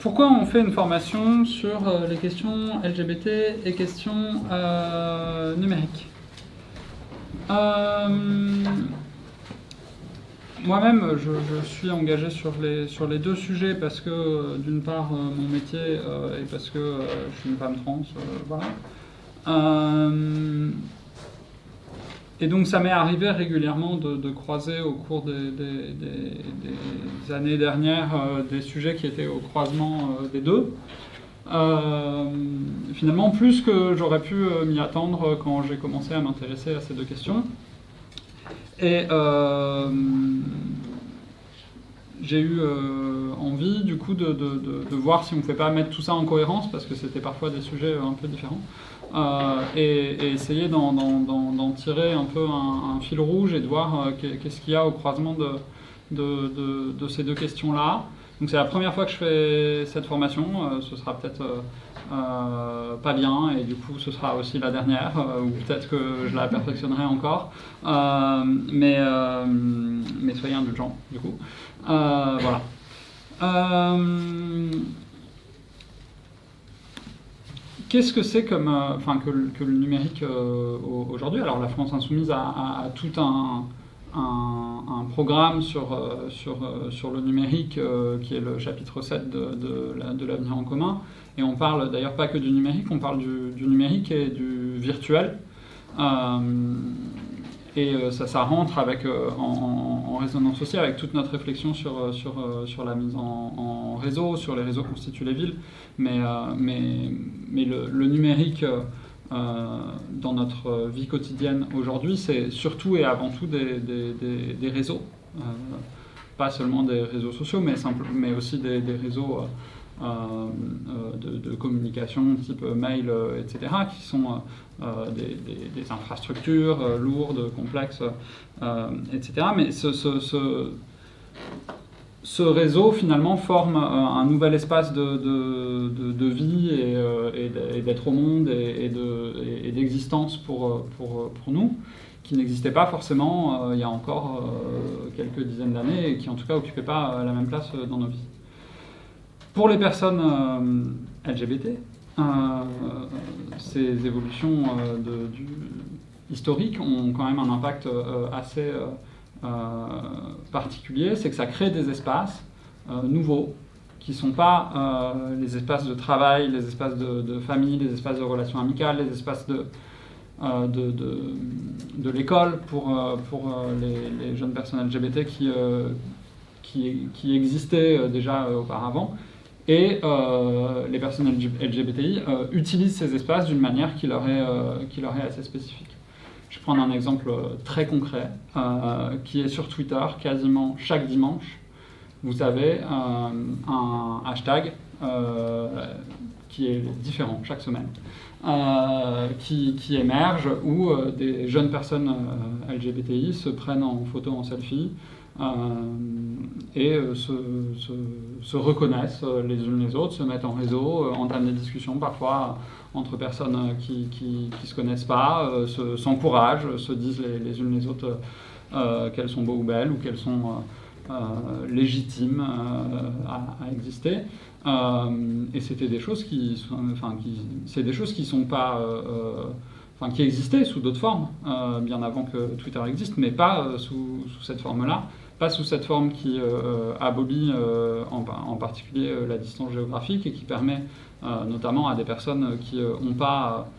Pourquoi on fait une formation sur les questions LGBT et questions numériques? Moi-même, je suis engagé sur les deux sujets parce que, d'une part, mon métier et parce que je suis une femme trans, voilà. Et donc ça m'est arrivé régulièrement de croiser au cours des années dernières des sujets qui étaient au croisement des deux. Finalement, plus que j'aurais pu m'y attendre quand j'ai commencé à m'intéresser à ces deux questions. Et j'ai eu envie du coup de voir si on ne pouvait pas mettre tout ça en cohérence, parce que c'était parfois des sujets un peu différents. Et essayer d'en tirer un peu un fil rouge et de voir qu'est-ce qu'il y a au croisement de ces deux questions-là. Donc c'est la première fois que je fais cette formation, ce sera peut-être pas bien, et du coup ce sera aussi la dernière, ou peut-être que je la perfectionnerai encore, mais soyez indulgents du coup. Voilà. Qu'est-ce que c'est comme, que le numérique aujourd'hui? Alors la France Insoumise a tout un programme sur le numérique qui est le chapitre 7 de l'avenir en commun. Et on parle d'ailleurs pas que du numérique, on parle du numérique et du virtuel. Ça rentre avec, en résonance aussi avec toute notre réflexion sur la mise en réseau, sur les réseaux constituent les villes. Mais le numérique dans notre vie quotidienne aujourd'hui, c'est surtout et avant tout des réseaux. Pas seulement des réseaux sociaux, mais aussi des réseaux de communication type mail, etc., qui sont des infrastructures lourdes, complexes, etc. Mais ce réseau, finalement, forme un nouvel espace de vie et d'être au monde et d'existence pour nous, qui n'existait pas forcément il y a encore quelques dizaines d'années et qui, en tout cas, n'occupait pas la même place dans nos vies. Pour les personnes LGBT, ces évolutions historiques ont quand même un impact assez particulier, c'est que ça crée des espaces nouveaux qui ne sont pas les espaces de travail, les espaces de famille, les espaces de relations amicales, les espaces de l'école pour les jeunes personnes LGBT qui existaient déjà auparavant. Et les personnes LGBTI utilisent ces espaces d'une manière qui leur est assez spécifique. Je vais prendre un exemple très concret qui est sur Twitter quasiment chaque dimanche. Vous avez un hashtag qui est différent chaque semaine, qui émerge où des jeunes personnes LGBTI se prennent en photo, en selfie, et se reconnaissent les unes les autres, se mettent en réseau, entament des discussions parfois entre personnes qui se connaissent pas, s'encouragent, se disent les unes les autres qu'elles sont beaux ou belles ou qu'elles sont légitimes à exister. Et c'était des choses c'est des choses qui sont pas qui existaient sous d'autres formes, bien avant que Twitter existe, mais pas sous cette forme-là, pas sous cette forme qui abolit en particulier la distance géographique et qui permet notamment à des personnes qui n'ont pas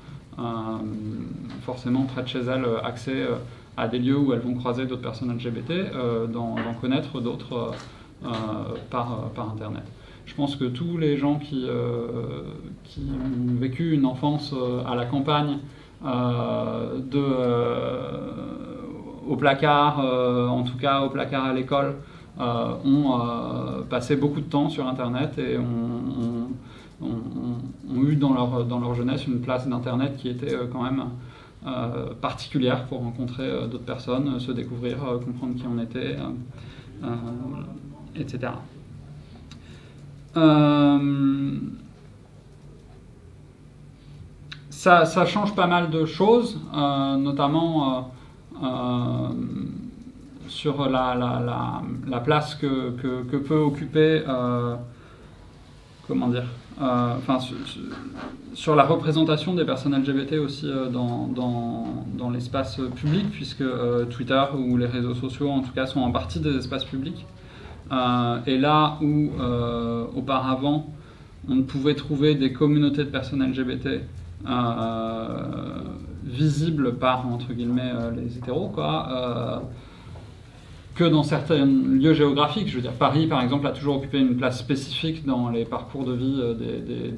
forcément près de chez elles accès à des lieux où elles vont croiser d'autres personnes LGBT, d'en connaître d'autres par Internet. Je pense que tous les gens qui ont vécu une enfance à la campagne, au placard, en tout cas au placard à l'école, ont passé beaucoup de temps sur Internet et ont eu dans leur jeunesse une place d'Internet qui était quand même particulière pour rencontrer d'autres personnes, se découvrir, comprendre qui on était, etc. Ça change pas mal de choses, notamment sur la place que peut occuper comment dire, sur la représentation des personnes LGBT aussi dans l'espace public, puisque Twitter ou les réseaux sociaux en tout cas sont en partie des espaces publics. Et là où auparavant on ne pouvait trouver des communautés de personnes LGBT visibles par, entre guillemets, les hétéros, quoi, que dans certains lieux géographiques. Je veux dire, Paris, par exemple, a toujours occupé une place spécifique dans les parcours de vie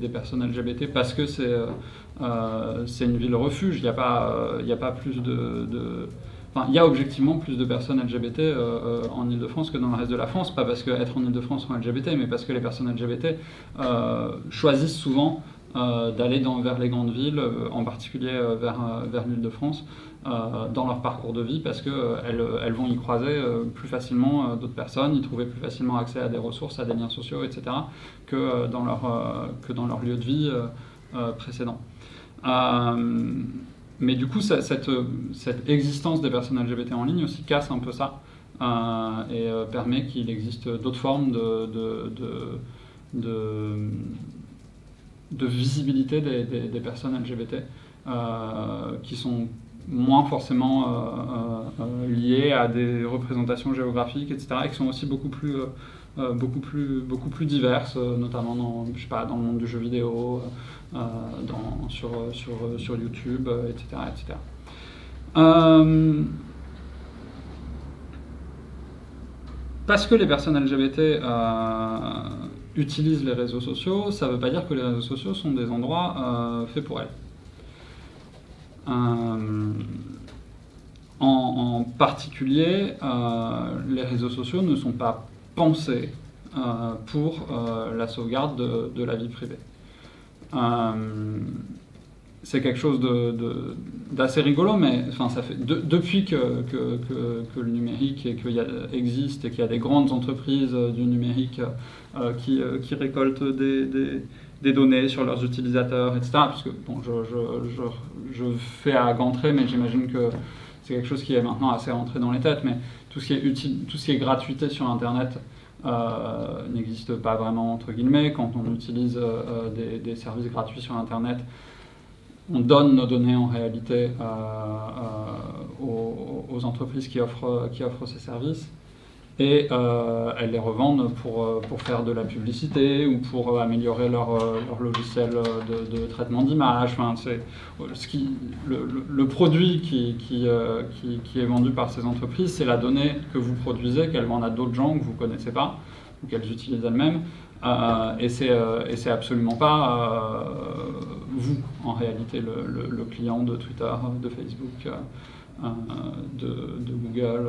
des personnes LGBT parce que c'est une ville refuge. Il n'y a pas plus Enfin, il y a objectivement plus de personnes LGBT en Ile-de-France que dans le reste de la France, pas parce qu'être en Ile-de-France sont LGBT, mais parce que les personnes LGBT choisissent souvent d'aller vers les grandes villes, en particulier vers l'Île-de-France, dans leur parcours de vie, parce qu'elles vont y croiser plus facilement d'autres personnes, y trouver plus facilement accès à des ressources, à des liens sociaux, etc., que dans leur lieu de vie précédent. Mais du coup, cette existence des personnes LGBT en ligne aussi casse un peu ça et permet qu'il existe d'autres formes de visibilité des personnes LGBT qui sont moins forcément liées à des représentations géographiques, etc., et qui sont aussi beaucoup plus diverses, notamment dans le monde du jeu vidéo, sur YouTube, etc., etc. Parce que les personnes LGBT utilisent les réseaux sociaux, ça ne veut pas dire que les réseaux sociaux sont des endroits faits pour elles. En particulier, les réseaux sociaux ne sont pas pensés pour la sauvegarde de la vie privée. C'est quelque chose d'assez rigolo, mais enfin, ça fait depuis que le numérique existe et qu'il y a des grandes entreprises du numérique qui récoltent des données sur leurs utilisateurs, etc. Puisque bon, je fais à grands traits, mais j'imagine que c'est quelque chose qui est maintenant assez rentré dans les têtes. Mais tout ce qui est gratuité sur Internet n'existe pas vraiment, entre guillemets. Quand on utilise des services gratuits sur Internet, on donne nos données en réalité aux entreprises qui offrent ces services, et elles les revendent pour faire de la publicité ou pour améliorer leur logiciel de traitement d'image. Enfin, c'est le produit qui est vendu par ces entreprises, c'est la donnée que vous produisez, qu'elles vendent à d'autres gens que vous ne connaissez pas ou qu'elles utilisent elles-mêmes. Et c'est absolument pas vous, en réalité, le client de Twitter, de Facebook, de Google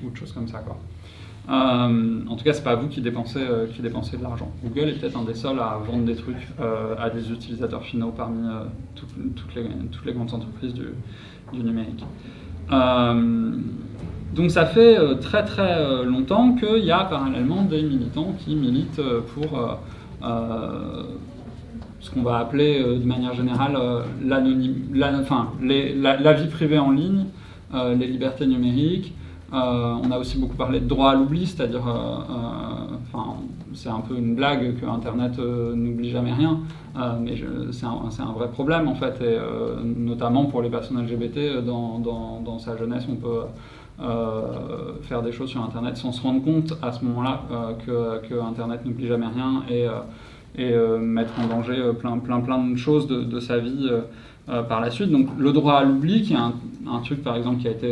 ou de choses comme ça, quoi. En tout cas, c'est pas vous qui dépensez de l'argent. Google est peut-être un des seuls à vendre des trucs à des utilisateurs finaux parmi toutes les grandes entreprises du numérique. Donc ça fait très très longtemps qu'il y a parallèlement des militants qui militent pour ce qu'on va appeler de manière générale la vie privée en ligne, les libertés numériques. On a aussi beaucoup parlé de droit à l'oubli, c'est-à-dire, c'est un peu une blague que Internet n'oublie jamais rien, mais c'est un vrai problème en fait, et notamment pour les personnes LGBT, dans sa jeunesse, on peut faire des choses sur Internet sans se rendre compte à ce moment-là que Internet n'oublie jamais rien, et mettre en danger plein de choses de sa vie par la suite. Donc le droit à l'oubli, qui est un truc par exemple qui a été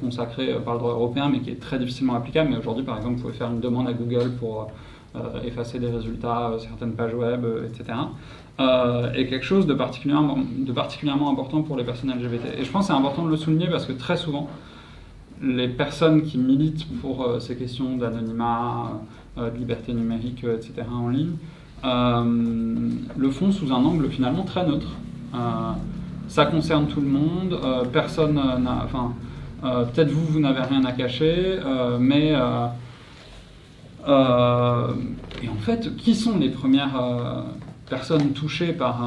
consacré par le droit européen, mais qui est très difficilement applicable. Mais aujourd'hui, par exemple, vous pouvez faire une demande à Google pour effacer des résultats, certaines pages web, etc. Est quelque chose de particulièrement important pour les personnes LGBT. Et je pense que c'est important de le souligner parce que très souvent, les personnes qui militent pour ces questions d'anonymat, de liberté numérique, etc. en ligne, le font sous un angle finalement très neutre. Ça concerne tout le monde, personne n'a... Enfin, peut-être vous n'avez rien à cacher, mais... et en fait, qui sont les premières personnes touchées par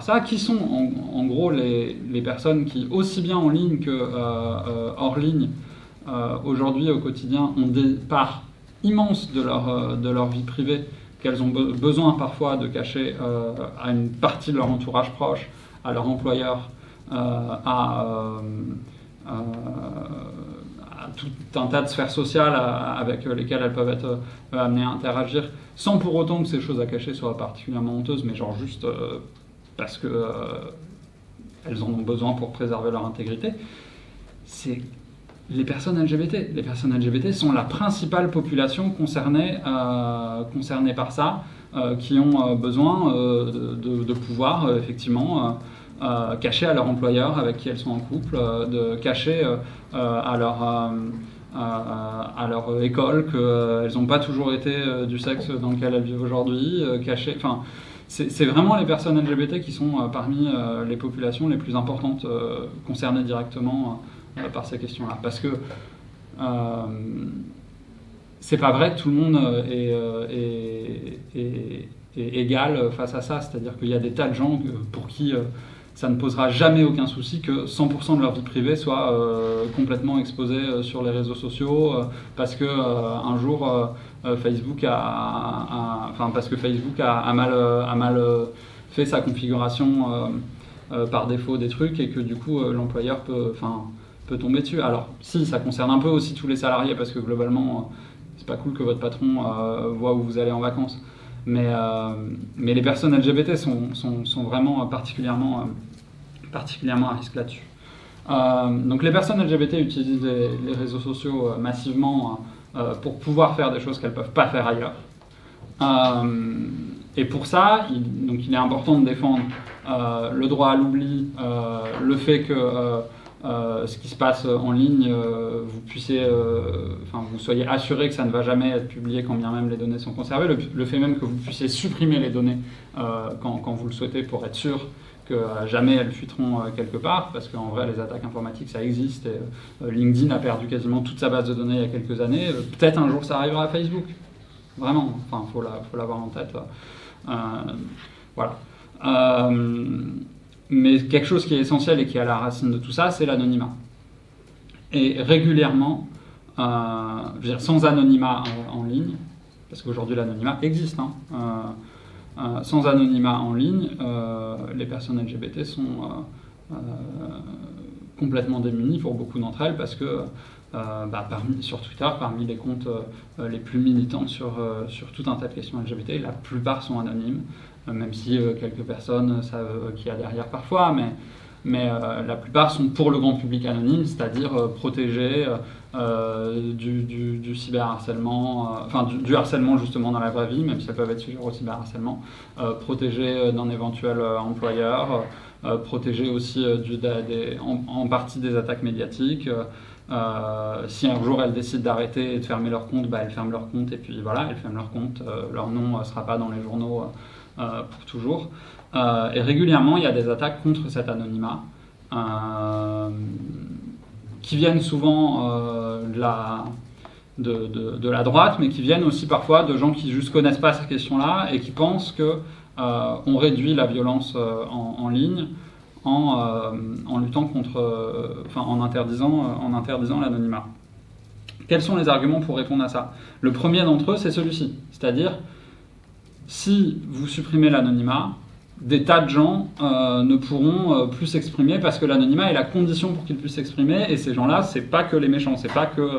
ça? Qui sont en gros les personnes qui, aussi bien en ligne que hors ligne, aujourd'hui au quotidien, ont des parts immenses de leur vie privée qu'elles ont besoin parfois de cacher à une partie de leur entourage proche, à leur employeur, à tout un tas de sphères sociales avec lesquelles elles peuvent être amenées à interagir, sans pour autant que ces choses à cacher soient particulièrement honteuses, mais genre juste parce que elles en ont besoin pour préserver leur intégrité, c'est les personnes LGBT. Les personnes LGBT sont la principale population concernée par ça, qui ont besoin de pouvoir effectivement cacher à leur employeur avec qui elles sont en couple, de cacher à leur école qu'elles n'ont pas toujours été du sexe dans lequel elles vivent aujourd'hui, cacher... Enfin, c'est vraiment les personnes LGBT qui sont parmi les populations les plus importantes concernées directement par ces questions-là. Parce que c'est pas vrai que tout le monde est égal face à ça. C'est-à-dire qu'il y a des tas de gens pour qui ça ne posera jamais aucun souci que 100% de leur vie privée soit complètement exposée sur les réseaux sociaux parce que un jour Facebook parce que Facebook a mal fait sa configuration par défaut des trucs et que du coup l'employeur peut tomber dessus. Alors si, ça concerne un peu aussi tous les salariés parce que globalement c'est pas cool que votre patron voit où vous allez en vacances. Mais les personnes LGBT sont vraiment particulièrement à risque là-dessus. Donc les personnes LGBT utilisent les réseaux sociaux massivement pour pouvoir faire des choses qu'elles ne peuvent pas faire ailleurs. Et pour ça, il est important de défendre le droit à l'oubli, le fait que ce qui se passe en ligne, vous soyez assuré que ça ne va jamais être publié quand bien même les données sont conservées, le fait même que vous puissiez supprimer les données quand vous le souhaitez pour être sûr que jamais elles fuiteront quelque part, parce qu'en vrai les attaques informatiques ça existe et LinkedIn a perdu quasiment toute sa base de données il y a quelques années, peut-être un jour ça arrivera à Facebook, vraiment, faut l'avoir en tête. Voilà. Mais quelque chose qui est essentiel et qui est à la racine de tout ça, c'est l'anonymat. Et régulièrement, sans anonymat en ligne, parce qu'aujourd'hui l'anonymat existe, sans anonymat en ligne, les personnes LGBT sont complètement démunies pour beaucoup d'entre elles, parce que sur Twitter, parmi les comptes les plus militants sur tout un tas de questions LGBT, la plupart sont anonymes, même si quelques personnes savent qui y a derrière parfois, mais la plupart sont pour le grand public anonyme, c'est-à-dire protégés du cyberharcèlement, du harcèlement justement dans la vraie vie, même si elles peuvent être sujets au cyberharcèlement, protégés d'un éventuel employeur, protégés aussi en partie des attaques médiatiques. Si un jour elles décident d'arrêter et de fermer leur compte, elles ferment leur compte et puis voilà, elles ferment leur compte, leur nom ne sera pas dans les journaux pour toujours. Et régulièrement, il y a des attaques contre cet anonymat qui viennent souvent de la droite, mais qui viennent aussi parfois de gens qui juste connaissent pas ces questions-là et qui pensent qu'on réduit la violence en ligne en luttant contre, en interdisant l'anonymat. Quels sont les arguments pour répondre à ça ? Le premier d'entre eux, c'est celui-ci, c'est-à-dire si vous supprimez l'anonymat, des tas de gens ne pourront plus s'exprimer parce que l'anonymat est la condition pour qu'ils puissent s'exprimer, et ces gens-là, c'est pas que les méchants, c'est pas que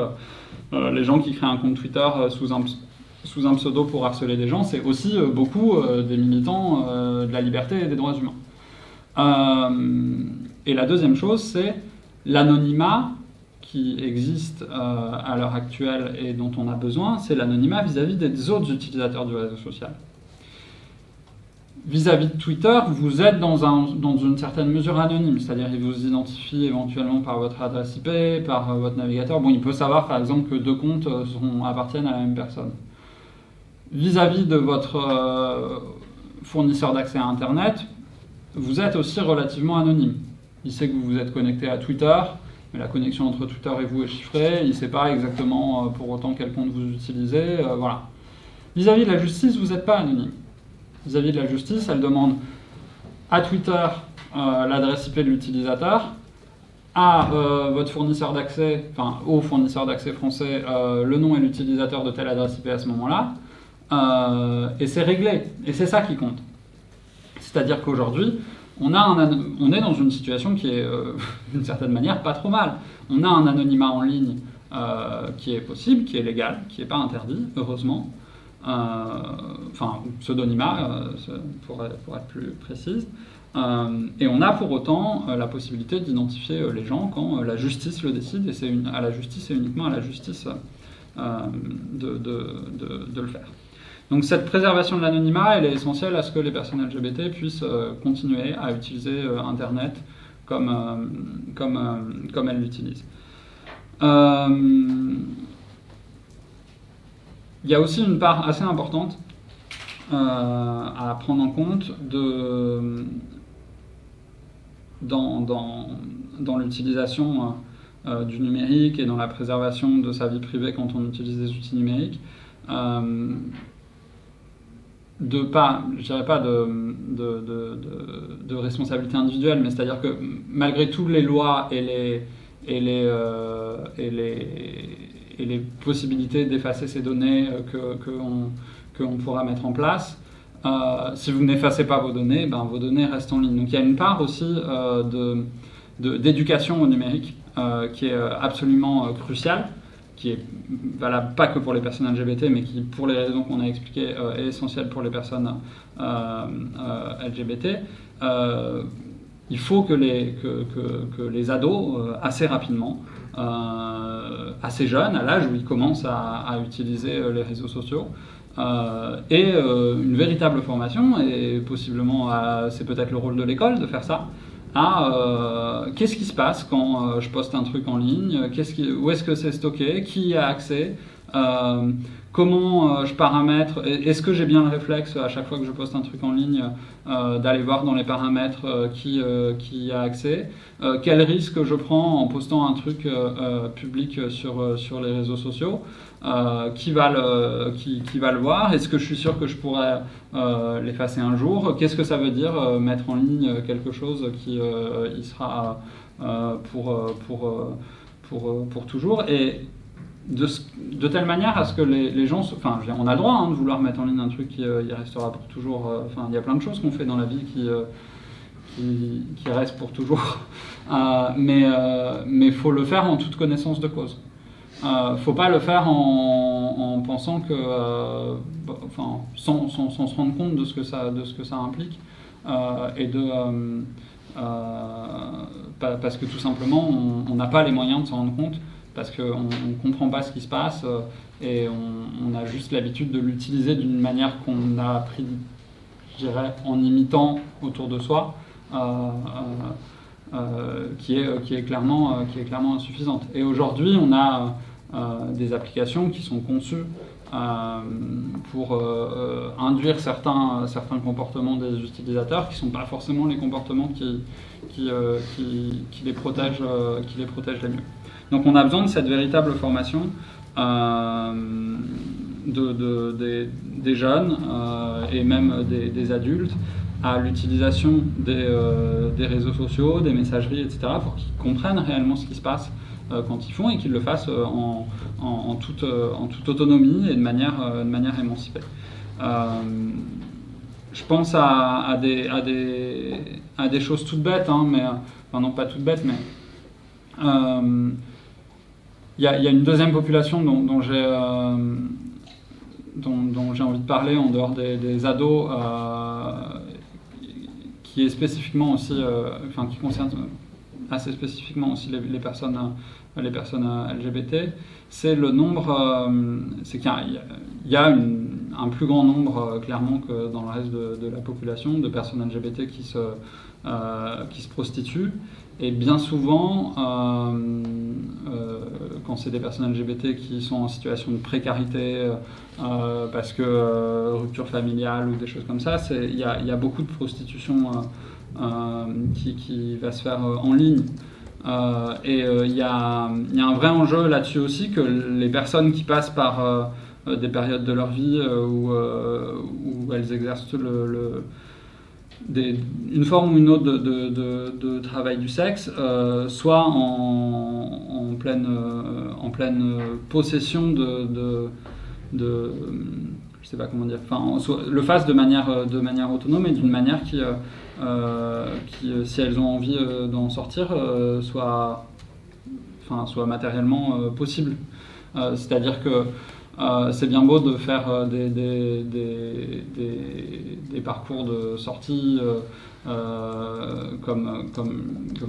les gens qui créent un compte Twitter sous un pseudo pour harceler des gens, c'est aussi beaucoup des militants de la liberté et des droits humains. Et la deuxième chose, c'est l'anonymat qui existe à l'heure actuelle et dont on a besoin, c'est l'anonymat vis-à-vis des autres utilisateurs du réseau social. Vis-à-vis de Twitter, vous êtes dans une certaine mesure anonyme, c'est-à-dire qu'il vous identifie éventuellement par votre adresse IP, par votre navigateur. Bon, il peut savoir par exemple que deux comptes appartiennent à la même personne. Vis-à-vis de votre fournisseur d'accès à Internet, vous êtes aussi relativement anonyme. Il sait que vous vous êtes connecté à Twitter, mais la connexion entre Twitter et vous est chiffrée, il ne sait pas exactement pour autant quel compte vous utilisez, voilà. Vis-à-vis de la justice, vous n'êtes pas anonyme. Vis-à-vis de la justice, elle demande à Twitter l'adresse IP de l'utilisateur, à votre fournisseur d'accès, au fournisseur d'accès français, le nom et l'utilisateur de telle adresse IP à ce moment-là, et c'est réglé. Et c'est ça qui compte. C'est-à-dire qu'aujourd'hui, on est dans une situation qui est, d'une certaine manière, pas trop mal. On a un anonymat en ligne qui est possible, qui est légal, qui n'est pas interdit, heureusement. Enfin, pseudonymat, pour être plus précise. Et on a pour autant la possibilité d'identifier les gens quand la justice le décide, et c'est à la justice et uniquement à la justice de le faire. Donc cette préservation de l'anonymat, elle est essentielle à ce que les personnes LGBT puissent continuer à utiliser Internet comme elles l'utilisent. Il y a aussi une part assez importante à prendre en compte dans l'utilisation du numérique et dans la préservation de sa vie privée quand on utilise des outils numériques. Je dirais pas de responsabilité individuelle, mais c'est-à-dire que malgré toutes les lois et les possibilités d'effacer ces données qu'on pourra mettre en place, si vous n'effacez pas vos données, vos données restent en ligne. Donc il y a une part aussi d'éducation au numérique qui est absolument cruciale, qui est valable pas que pour les personnes LGBT, mais qui, pour les raisons qu'on a expliquées, est essentielle pour les personnes LGBT. Il faut que les ados, assez rapidement, assez jeunes, à l'âge où ils commencent à utiliser les réseaux sociaux, aient une véritable formation, et possiblement, c'est peut-être le rôle de l'école de faire ça, qu'est-ce qui se passe quand je poste un truc en ligne, où est-ce que c'est stocké, qui y a accès, comment je paramètre, est-ce que j'ai bien le réflexe à chaque fois que je poste un truc en ligne d'aller voir dans les paramètres qui y a accès, quel risque je prends en postant un truc public sur les réseaux sociaux, qui va le voir, est-ce que je suis sûr que je pourrais l'effacer un jour, qu'est-ce que ça veut dire mettre en ligne quelque chose qui y sera pour toujours, et de telle manière à ce que les gens... on a le droit de vouloir mettre en ligne un truc qui y restera pour toujours. Il y a plein de choses qu'on fait dans la vie qui restent pour toujours. Mais il faut le faire en toute connaissance de cause. Faut pas le faire en pensant que... sans se rendre compte de ce que ça implique. Parce que tout simplement, on n'a pas les moyens de s'en rendre compte, parce qu'on ne comprend pas ce qui se passe, et on a juste l'habitude de l'utiliser d'une manière qu'on a appris, je dirais, en imitant autour de soi, qui est clairement insuffisante. Et aujourd'hui, on a des applications qui sont conçues pour induire certains comportements des utilisateurs qui ne sont pas forcément les comportements qui les protègent les mieux. Donc on a besoin de cette véritable formation des jeunes et même des adultes à l'utilisation des réseaux sociaux, des messageries, etc., pour qu'ils comprennent réellement ce qui se passe quand ils font, et qu'ils le fassent en toute autonomie et de manière émancipée. Je pense à des choses toutes bêtes, mais non pas toutes bêtes, mais il y a une deuxième population dont j'ai envie de parler en dehors des ados, qui est spécifiquement aussi, qui concerne assez spécifiquement aussi les personnes LGBT. C'est le nombre, c'est qu'il y a un plus grand nombre clairement que dans le reste de la population de personnes LGBT qui se prostituent. Et bien souvent, quand c'est des personnes LGBT qui sont en situation de précarité, parce que rupture familiale ou des choses comme ça, il y a beaucoup de prostitution qui va se faire en ligne. Il y a un vrai enjeu là-dessus aussi, que les personnes qui passent par des périodes de leur vie où elles exercent une forme ou une autre de travail du sexe, soit en pleine possession je sais pas comment dire, enfin, le fassent de manière autonome et d'une manière qui, si elles ont envie d'en sortir, soit matériellement possible. C'est-à-dire que c'est bien beau de faire des parcours de sortie comme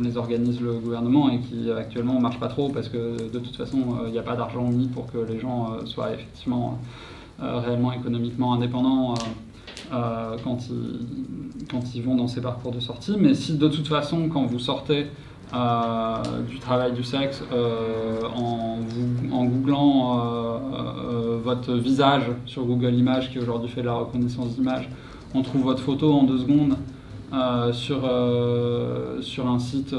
les organise le gouvernement et qui actuellement ne marchent pas trop parce que de toute façon il n'y a pas d'argent mis pour que les gens soient effectivement réellement économiquement indépendants quand ils vont dans ces parcours de sortie. Mais si de toute façon quand vous sortez du travail du sexe en googlant votre visage sur Google Images qui aujourd'hui fait de la reconnaissance d'image, on trouve votre photo en 2 secondes sur un site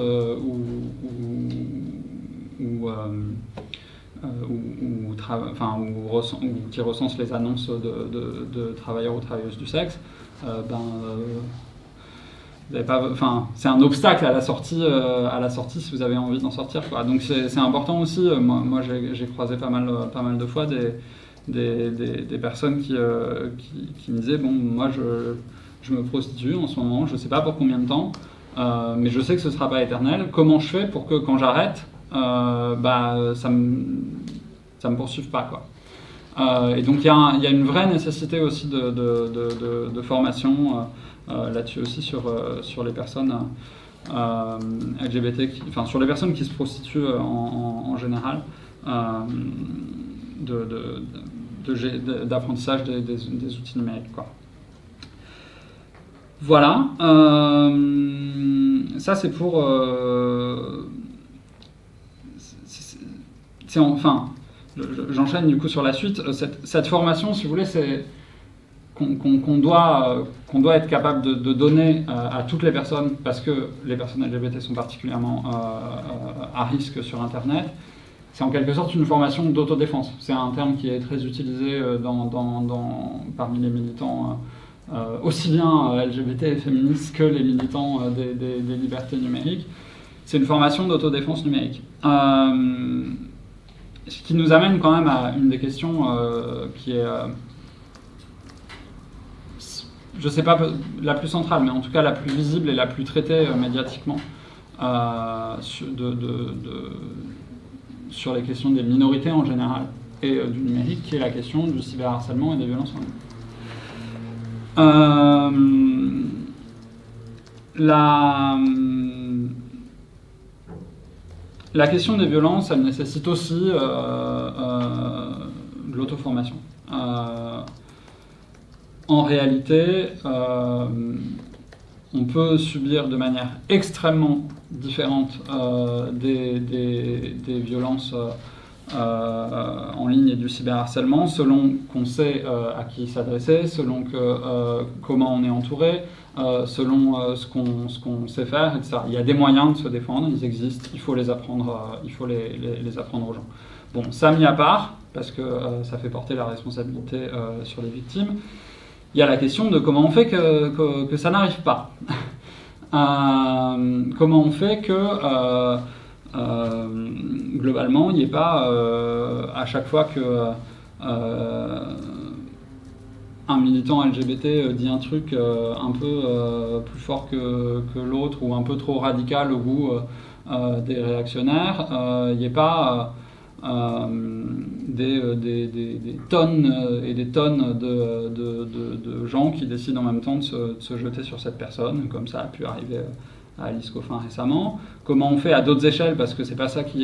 qui recense les annonces de travailleurs ou travailleuses du sexe, c'est un obstacle à la sortie si vous avez envie d'en sortir, quoi. Donc c'est important aussi. Moi j'ai croisé pas mal de fois des personnes qui me disaient bon, moi je me prostitue en ce moment, je sais pas pour combien de temps, mais je sais que ce sera pas éternel. Comment je fais pour que quand j'arrête, ça me poursuive pas, quoi. Et donc il y a une vraie nécessité aussi de formation là-dessus aussi sur les personnes LGBT, sur les personnes qui se prostituent en général, d'apprentissage des outils numériques, quoi. Voilà, ça c'est pour... j'enchaîne du coup sur la suite. Cette formation, si vous voulez, c'est qu'on doit être capable de donner à toutes les personnes, parce que les personnes LGBT sont particulièrement à risque sur Internet. C'est en quelque sorte une formation d'autodéfense. C'est un terme qui est très utilisé parmi les militants, aussi bien LGBT et féministes que les militants des libertés numériques. C'est une formation d'autodéfense numérique. Ce qui nous amène quand même à une des questions qui est, je ne sais pas la plus centrale, mais en tout cas la plus visible et la plus traitée médiatiquement sur les questions des minorités en général et du numérique, qui est la question du cyberharcèlement et des violences en ligne. La question des violences, elle nécessite aussi de l'auto-formation. En réalité, on peut subir de manière extrêmement différente des violences en ligne et du cyberharcèlement, selon qu'on sait à qui s'adresser, selon comment on est entouré, selon ce qu'on sait faire, etc. Il y a des moyens de se défendre, ils existent, il faut les apprendre, les apprendre aux gens. Bon, ça mis à part, parce que ça fait porter la responsabilité sur les victimes, il y a la question de comment on fait que ça n'arrive pas. Comment on fait que globalement, il n'y ait pas à chaque fois que un militant LGBT dit un truc un peu plus fort que l'autre ou un peu trop radical au goût des réactionnaires, il n'y ait pas des tonnes et des tonnes de gens qui décident en même temps de se jeter sur cette personne, comme ça a pu arriver à Alice Coffin récemment. Comment on fait à d'autres échelles, parce que c'est pas ça qui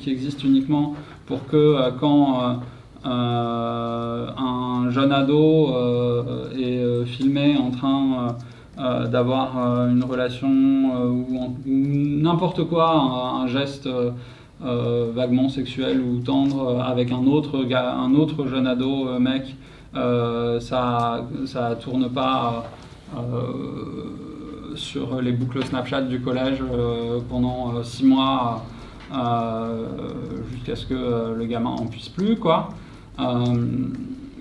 existe uniquement, pour que quand un jeune ado est filmé en train d'avoir une relation ou n'importe quoi, un geste vaguement sexuel ou tendre avec un autre jeune ado mec, ça tourne pas sur les boucles Snapchat du collège pendant 6 mois jusqu'à ce que le gamin en puisse plus, quoi.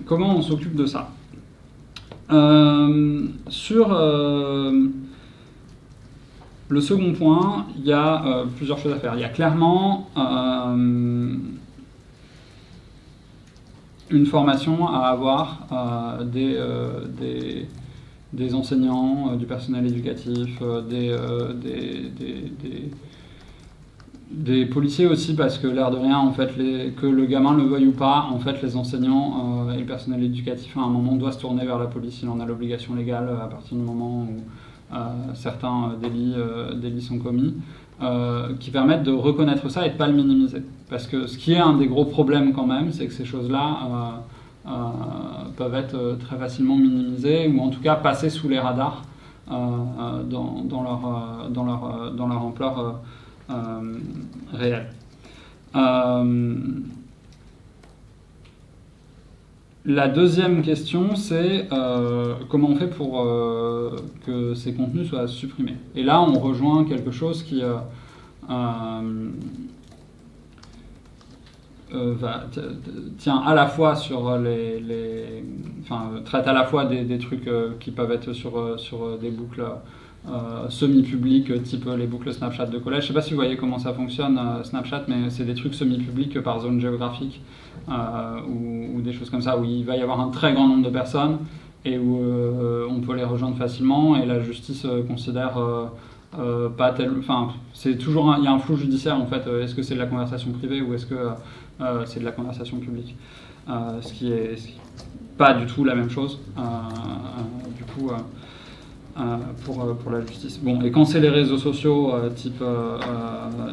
Comment on s'occupe de ça? Sur le second point, il y a plusieurs choses à faire. Il y a clairement une formation à avoir des enseignants, du personnel éducatif, des policiers aussi, parce que l'air de rien, en fait, que le gamin le veuille ou pas, en fait, les enseignants et le personnel éducatif à un moment doit se tourner vers la police. Il en a l'obligation légale à partir du moment où certains délits sont commis, qui permettent de reconnaître ça et de ne pas le minimiser. Parce que ce qui est un des gros problèmes quand même, c'est que ces choses-là peuvent être très facilement minimisées ou en tout cas passer sous les radars dans leur ampleur réelle. La deuxième question, c'est comment on fait pour que ces contenus soient supprimés. Et là, on rejoint quelque chose qui tient à la fois sur traite à la fois des trucs qui peuvent être sur des boucles semi-publiques, type les boucles Snapchat de collège. Je ne sais pas si vous voyez comment ça fonctionne, Snapchat, mais c'est des trucs semi-publics par zone géographique ou des choses comme ça, où il va y avoir un très grand nombre de personnes et où on peut les rejoindre facilement, et la justice considère pas tel... Enfin, c'est toujours il y a un flou judiciaire, en fait. Est-ce que c'est de la conversation privée ou est-ce que c'est de la conversation publique, ce qui est pas du tout la même chose, du coup... pour la justice. Bon, et quand c'est les réseaux sociaux, type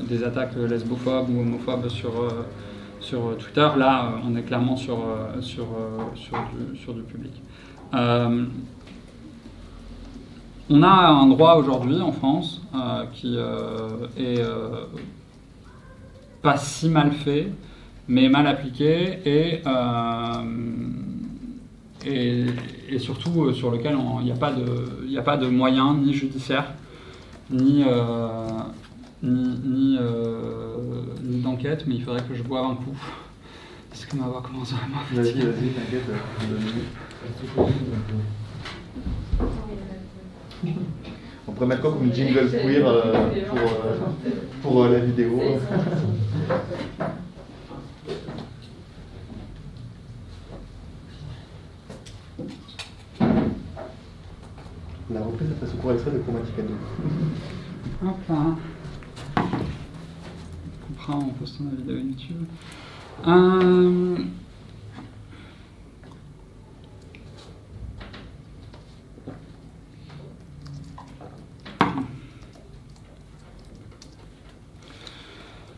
des attaques lesbophobes ou homophobes sur Twitter, là, on est clairement sur du public. On a un droit aujourd'hui en France qui est pas si mal fait, mais mal appliqué et surtout sur lequel il n'y a pas de moyens ni judiciaires ni d'enquête, mais il faudrait que je boive un coup parce que ma voix commence vraiment à fatiguer. Vas-y, t'inquiète. On pourrait mettre quoi comme jingle queer pour la vidéo. La reprise après ce court extrait de Chromatica 2. Hop là. On coupera en postant la vidéo YouTube.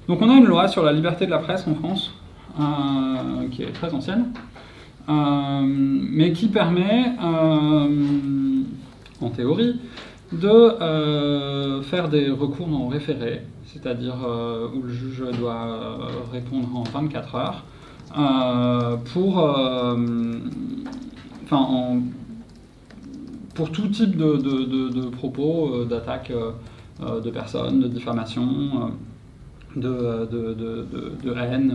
Donc on a une loi sur la liberté de la presse en France, qui est très ancienne, mais qui permet, en théorie, de faire des recours non référés, c'est-à-dire où le juge doit répondre en 24 heures, pour tout type de propos, d'attaque de personnes, de diffamation, de haine,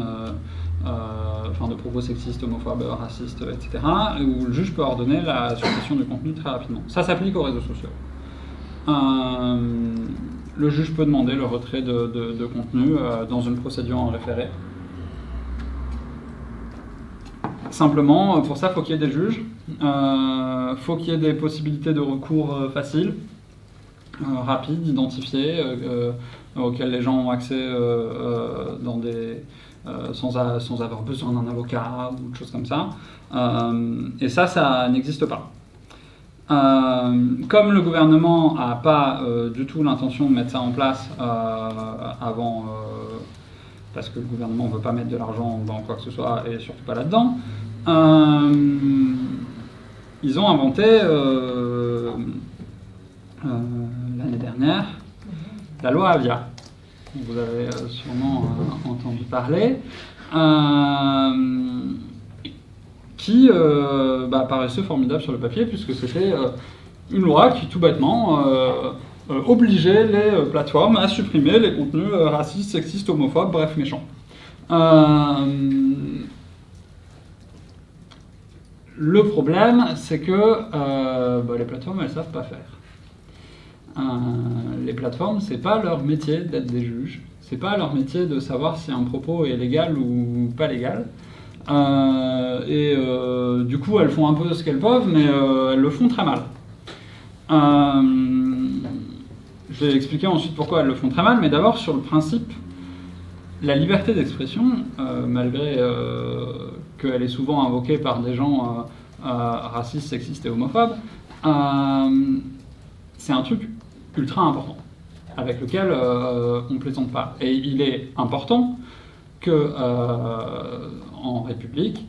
de propos sexistes, homophobes, racistes, etc., où le juge peut ordonner la suppression du contenu très rapidement. Ça s'applique aux réseaux sociaux. Le juge peut demander le retrait de contenu dans une procédure en référé. Simplement, pour ça, il faut qu'il y ait des juges, faut qu'il y ait des possibilités de recours faciles, rapides, identifiés, auxquels les gens ont accès sans avoir besoin d'un avocat ou de choses comme ça. Et ça n'existe pas. Comme le gouvernement n'a pas du tout l'intention de mettre ça en place avant, parce que le gouvernement ne veut pas mettre de l'argent dans quoi que ce soit, et surtout pas là-dedans, ils ont inventé l'année dernière la loi Avia. Vous avez sûrement entendu parler, qui paraissait formidable sur le papier, puisque c'était une loi qui, tout bêtement, obligeait les plateformes à supprimer les contenus racistes, sexistes, homophobes, bref, méchants. Le problème, c'est que les plateformes, elles ne savent pas faire. Les plateformes, c'est pas leur métier d'être des juges, c'est pas leur métier de savoir si un propos est légal ou pas légal. Du coup, elles font un peu ce qu'elles peuvent, mais elles le font très mal. Je vais expliquer ensuite pourquoi elles le font très mal, mais d'abord sur le principe, la liberté d'expression, malgré qu'elle est souvent invoquée par des gens racistes, sexistes et homophobes, c'est un truc ultra important, avec lequel on ne plaisante pas. Et il est important que, en République,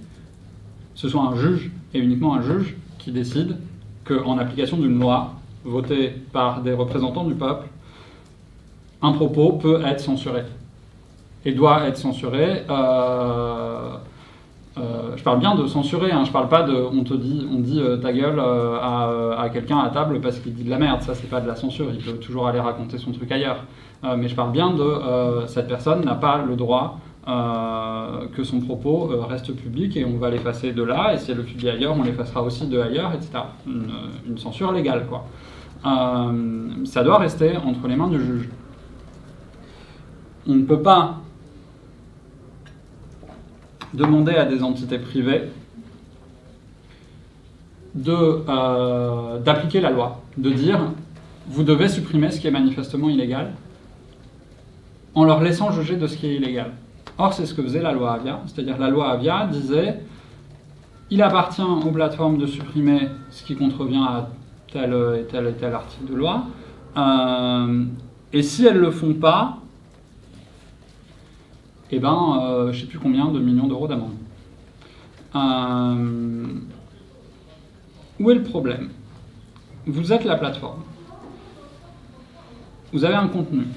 ce soit un juge, et uniquement un juge, qui décide qu'en application d'une loi votée par des représentants du peuple, un propos peut être censuré. Et doit être censuré. Je parle bien de censurer, hein, je parle pas de on dit ta gueule à quelqu'un à table parce qu'il dit de la merde, ça c'est pas de la censure, il peut toujours aller raconter son truc ailleurs. Mais je parle bien de cette personne n'a pas le droit que son propos reste public et on va l'effacer de là, et si elle le publie ailleurs, on l'effacera aussi de ailleurs, etc. Une censure légale, quoi. Ça doit rester entre les mains du juge. On ne peut pas demander à des entités privées d'appliquer la loi, de dire vous devez supprimer ce qui est manifestement illégal en leur laissant juger de ce qui est illégal. Or, c'est ce que faisait la loi Avia, c'est-à-dire la loi Avia disait il appartient aux plateformes de supprimer ce qui contrevient à tel et tel et tel article de loi, et si elles ne le font pas, je ne sais plus combien de millions d'euros d'amende. Où est le problème? Vous êtes la plateforme. Vous avez un contenu.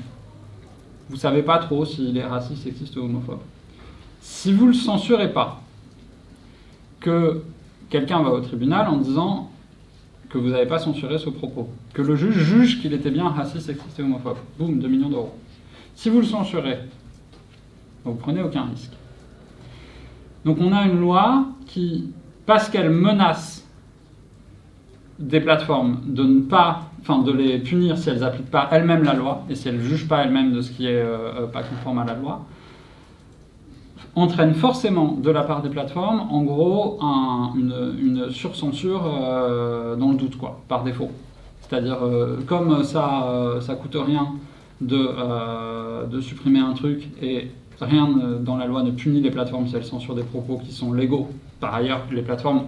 Vous ne savez pas trop s'il est raciste, sexiste ou homophobe. Si vous ne le censurez pas, que quelqu'un va au tribunal en disant que vous n'avez pas censuré ce propos, que le juge juge qu'il était bien raciste, sexiste et homophobe, boum, 2 millions d'euros. Si vous le censurez, vous ne prenez aucun risque. Donc on a une loi qui, parce qu'elle menace des plateformes de les punir si elles n'appliquent pas elles-mêmes la loi, et si elles ne jugent pas elles-mêmes de ce qui est pas conforme à la loi, entraîne forcément de la part des plateformes, en gros, une surcensure dans le doute, quoi, par défaut. C'est-à-dire, comme ça coûte rien de supprimer un truc, et rien dans la loi ne punit les plateformes si elles censurent des propos qui sont légaux. Par ailleurs, les plateformes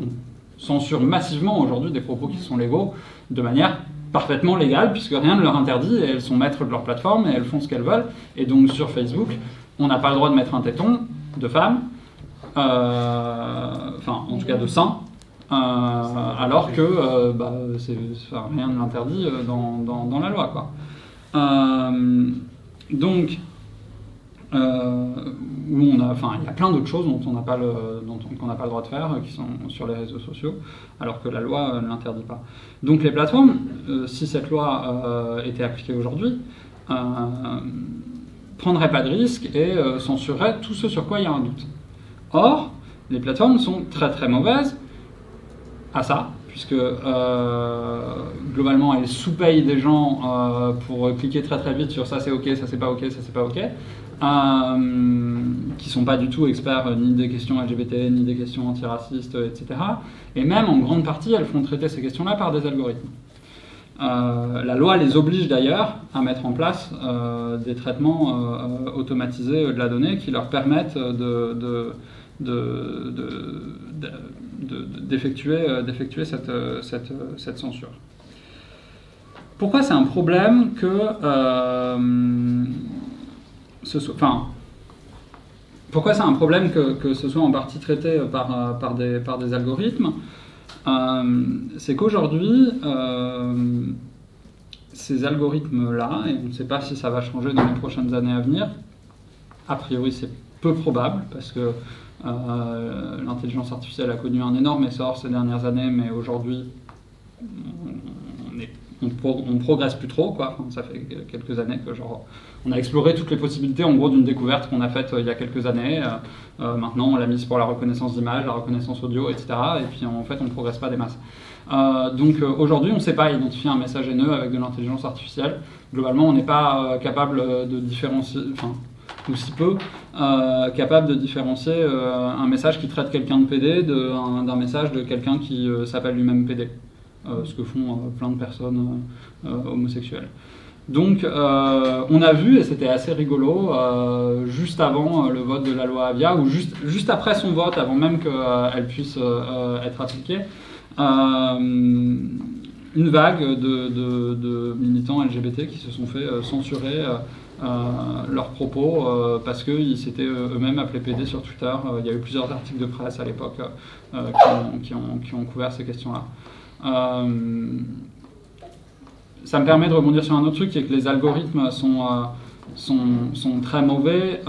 censurent massivement aujourd'hui des propos qui sont légaux de manière parfaitement légale, puisque rien ne leur interdit, et elles sont maîtres de leur plateforme, et elles font ce qu'elles veulent. Et donc sur Facebook, on n'a pas le droit de mettre un téton de femme, en tout cas de sein, alors que rien ne l'interdit dans la loi, quoi. Il y a plein d'autres choses qu'on n'a pas le droit de faire, qui sont sur les réseaux sociaux, alors que la loi ne l'interdit pas. Donc les plateformes, si cette loi était appliquée aujourd'hui, prendraient pas de risque et censureraient tout ce sur quoi il y a un doute. Or, les plateformes sont très très mauvaises à ça, puisque globalement elles sous-payent des gens pour cliquer très très vite sur ça c'est ok, ça c'est pas ok, ça c'est pas ok, qui sont pas du tout experts ni des questions LGBT, ni des questions antiracistes, etc. Et même en grande partie elles font traiter ces questions-là par des algorithmes. La loi les oblige d'ailleurs à mettre en place des traitements automatisés de la donnée qui leur permettent d'effectuer cette censure. Pourquoi c'est un problème pourquoi c'est un problème que ce soit en partie traité par des algorithmes? C'est qu'aujourd'hui, ces algorithmes-là, et on ne sait pas si ça va changer dans les prochaines années à venir, a priori c'est peu probable, parce que l'intelligence artificielle a connu un énorme essor ces dernières années, mais aujourd'hui on progresse plus trop, quoi. Enfin, ça fait quelques années que on a exploré toutes les possibilités en gros d'une découverte qu'on a faite il y a quelques années. Maintenant on l'a mise pour la reconnaissance d'image, la reconnaissance audio, etc. Et puis en fait on ne progresse pas des masses. Donc aujourd'hui on ne sait pas identifier un message haineux avec de l'intelligence artificielle. Globalement on n'est pas capable de différencier, ou si peu, capable de différencier un message qui traite quelqu'un de PD d'un message de quelqu'un qui s'appelle lui-même PD, ce que font plein de personnes homosexuelles. Donc on a vu, et c'était assez rigolo, juste avant le vote de la loi Avia, ou juste après son vote, avant même qu'elle puisse être appliquée, une vague de militants LGBT qui se sont fait censurer leurs propos parce qu'ils s'étaient eux-mêmes appelés PD sur Twitter. Il y a eu plusieurs articles de presse à l'époque qui ont couvert ces questions-là. Ça me permet de rebondir sur un autre truc, qui est que les algorithmes sont très mauvais.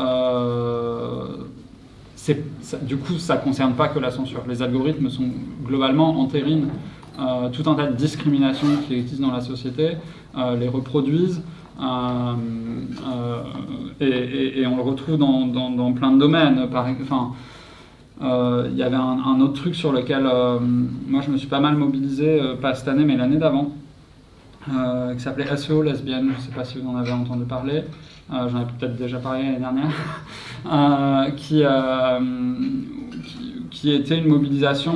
Du coup, ça ne concerne pas que la censure. Les algorithmes globalement entérinent tout un tas de discriminations qui existent dans la société, les reproduisent, et on le retrouve dans plein de domaines. Il y avait un autre truc sur lequel moi je me suis pas mal mobilisé, pas cette année mais l'année d'avant, qui s'appelait SEO lesbienne. Je ne sais pas si vous en avez entendu parler, j'en ai peut-être déjà parlé l'année dernière, qui était une mobilisation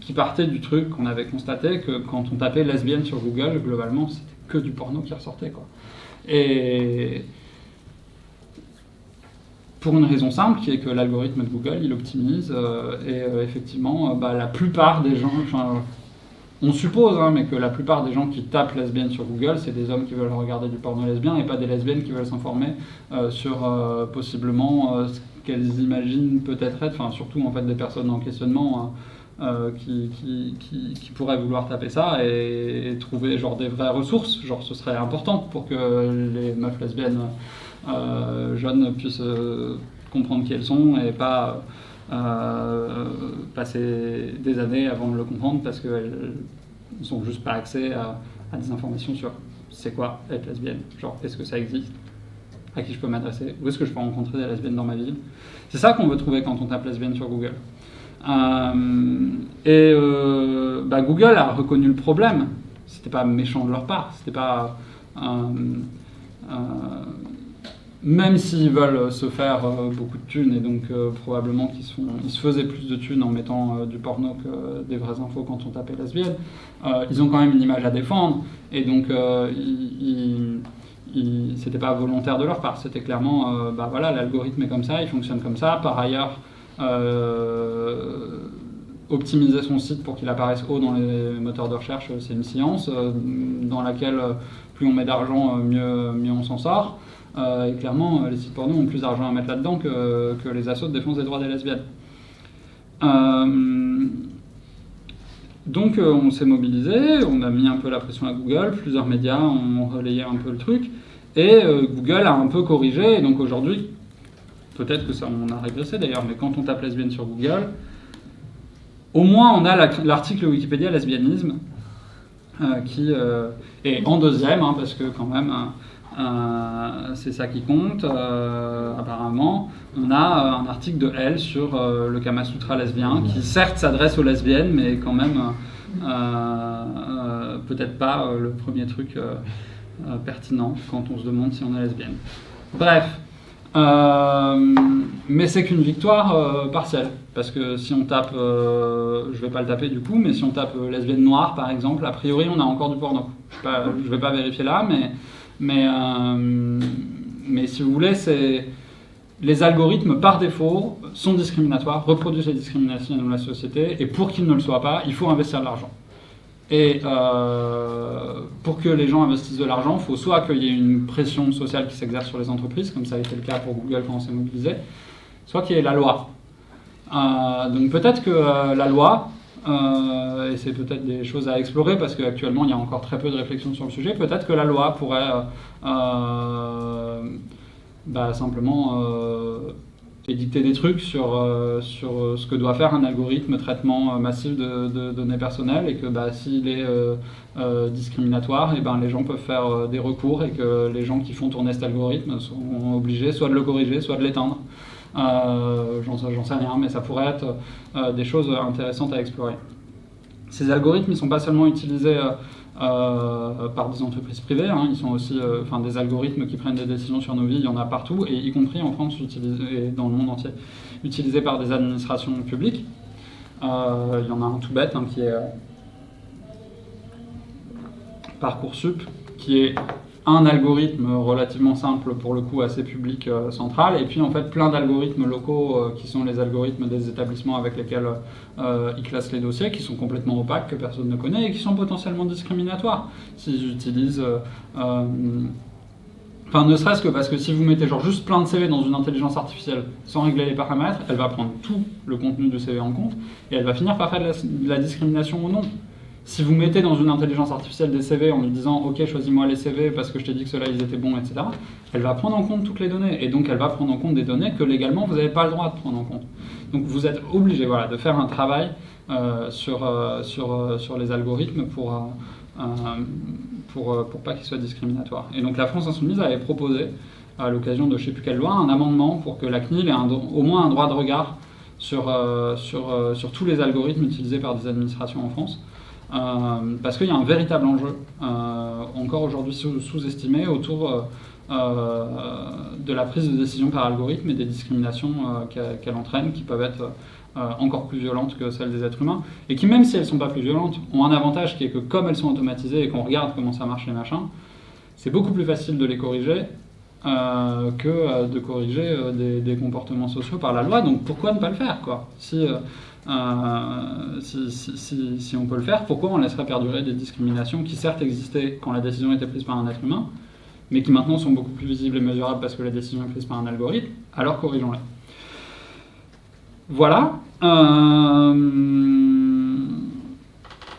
qui partait du truc qu'on avait constaté que quand on tapait lesbienne sur Google, globalement c'était que du porno qui ressortait, quoi. Et pour une raison simple, qui est que l'algorithme de Google, il optimise, et effectivement, la plupart des gens, on suppose, mais que la plupart des gens qui tapent lesbienne sur Google, c'est des hommes qui veulent regarder du porno lesbien et pas des lesbiennes qui veulent s'informer sur possiblement ce qu'elles imaginent peut-être être, enfin surtout en fait des personnes en questionnement qui pourraient vouloir taper ça et trouver genre des vraies ressources, genre ce serait important pour que les meufs lesbiennes jeunes puissent comprendre qui elles sont et pas passer des années avant de le comprendre parce qu'elles n'ont juste pas accès à des informations sur c'est quoi être lesbienne, genre est-ce que ça existe, à qui je peux m'adresser, où est-ce que je peux rencontrer des lesbiennes dans ma ville. C'est ça qu'on veut trouver quand on tape lesbienne sur Google. Google a reconnu le problème. C'était pas méchant de leur part, c'était pas même s'ils veulent se faire beaucoup de thunes, et donc probablement ils se faisaient plus de thunes en mettant du porno que des vraies infos quand on tapait lesbienne, ils ont quand même une image à défendre, et donc c'était pas volontaire de leur part, c'était clairement, l'algorithme est comme ça, il fonctionne comme ça, par ailleurs, optimiser son site pour qu'il apparaisse haut dans les moteurs de recherche, c'est une science dans laquelle plus on met d'argent, mieux on s'en sort. Et clairement, les sites porno ont plus d'argent à mettre là-dedans que les assos de défense des droits des lesbiennes. Donc on s'est mobilisé, on a mis un peu la pression à Google, plusieurs médias ont relayé un peu le truc, et Google a un peu corrigé, et donc aujourd'hui, peut-être que ça on a régressé d'ailleurs, mais quand on tape lesbienne sur Google, au moins on a l'article Wikipédia lesbianisme, qui est en deuxième, parce que quand même... c'est ça qui compte, apparemment. On a un article de Elle sur le Kama Sutra lesbien, qui certes s'adresse aux lesbiennes, mais quand même peut-être pas le premier truc pertinent quand on se demande si on est lesbienne. Bref, mais c'est qu'une victoire partielle, parce que si on tape, je vais pas le taper du coup, mais si on tape lesbienne noire par exemple, a priori on a encore du porno. Je vais pas vérifier là, mais si vous voulez, les algorithmes, par défaut, sont discriminatoires, reproduisent les discriminations dans la société, et pour qu'ils ne le soient pas, il faut investir de l'argent. Et pour que les gens investissent de l'argent, il faut soit qu'il y ait une pression sociale qui s'exerce sur les entreprises, comme ça a été le cas pour Google quand on s'est mobilisé, soit qu'il y ait la loi. Donc peut-être que la loi... et c'est peut-être des choses à explorer parce qu'actuellement il y a encore très peu de réflexion sur le sujet. Peut-être que la loi pourrait simplement édicter des trucs sur ce que doit faire un algorithme traitement massif de données personnelles, et que s'il est discriminatoire, et les gens peuvent faire des recours, et que les gens qui font tourner cet algorithme sont obligés soit de le corriger, soit de l'éteindre. J'en sais rien, mais ça pourrait être des choses intéressantes à explorer. Ces algorithmes, ils ne sont pas seulement utilisés par des entreprises privées, hein, ils sont aussi, des algorithmes qui prennent des décisions sur nos vies, il y en a partout, et y compris en France et dans le monde entier, utilisés par des administrations publiques. Il y en a un tout bête hein, qui est Parcoursup, qui est un algorithme relativement simple, pour le coup assez public, central, et puis en fait plein d'algorithmes locaux qui sont les algorithmes des établissements avec lesquels ils classent les dossiers, qui sont complètement opaques, que personne ne connaît, et qui sont potentiellement discriminatoires s'ils utilisent... ne serait-ce que parce que si vous mettez genre juste plein de CV dans une intelligence artificielle sans régler les paramètres, elle va prendre tout le contenu du CV en compte, et elle va finir par faire de la discrimination ou non. Si vous mettez dans une intelligence artificielle des CV en lui disant « Ok, choisis-moi les CV parce que je t'ai dit que ceux-là, ils étaient bons, etc. », elle va prendre en compte toutes les données. Et donc, elle va prendre en compte des données que légalement, vous n'avez pas le droit de prendre en compte. Donc, vous êtes obligé de faire un travail sur les algorithmes pour pas qu'ils soient discriminatoires. Et donc, la France Insoumise avait proposé, à l'occasion de je ne sais plus quelle loi, un amendement pour que la CNIL ait au moins un droit de regard sur tous les algorithmes utilisés par des administrations en France. Parce qu'il y a un véritable enjeu, encore aujourd'hui sous-estimé, autour de la prise de décision par algorithme et des discriminations qu'elle entraîne, qui peuvent être encore plus violentes que celles des êtres humains, et qui, même si elles ne sont pas plus violentes, ont un avantage qui est que comme elles sont automatisées et qu'on regarde comment ça marche les machins, c'est beaucoup plus facile de les corriger que de corriger des comportements sociaux par la loi. Donc pourquoi ne pas le faire, quoi ? Si on peut le faire, pourquoi on laisserait perdurer des discriminations qui certes existaient quand la décision était prise par un être humain, mais qui maintenant sont beaucoup plus visibles et mesurables parce que la décision est prise par un algorithme, alors corrigeons-les. Voilà.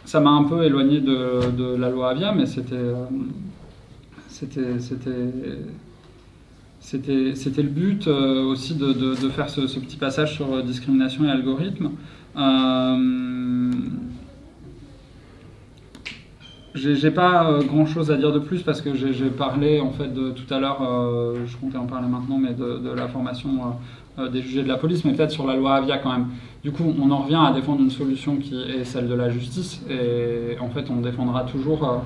Ça m'a un peu éloigné de la loi Avia, mais c'était le but aussi de faire ce petit passage sur discrimination et algorithme. J'ai pas grand chose à dire de plus parce que j'ai parlé en fait tout à l'heure, je comptais en parler maintenant, mais de la formation des jugés de la police, mais peut-être sur la loi Avia quand même. Du coup, on en revient à défendre une solution qui est celle de la justice, et en fait on défendra toujours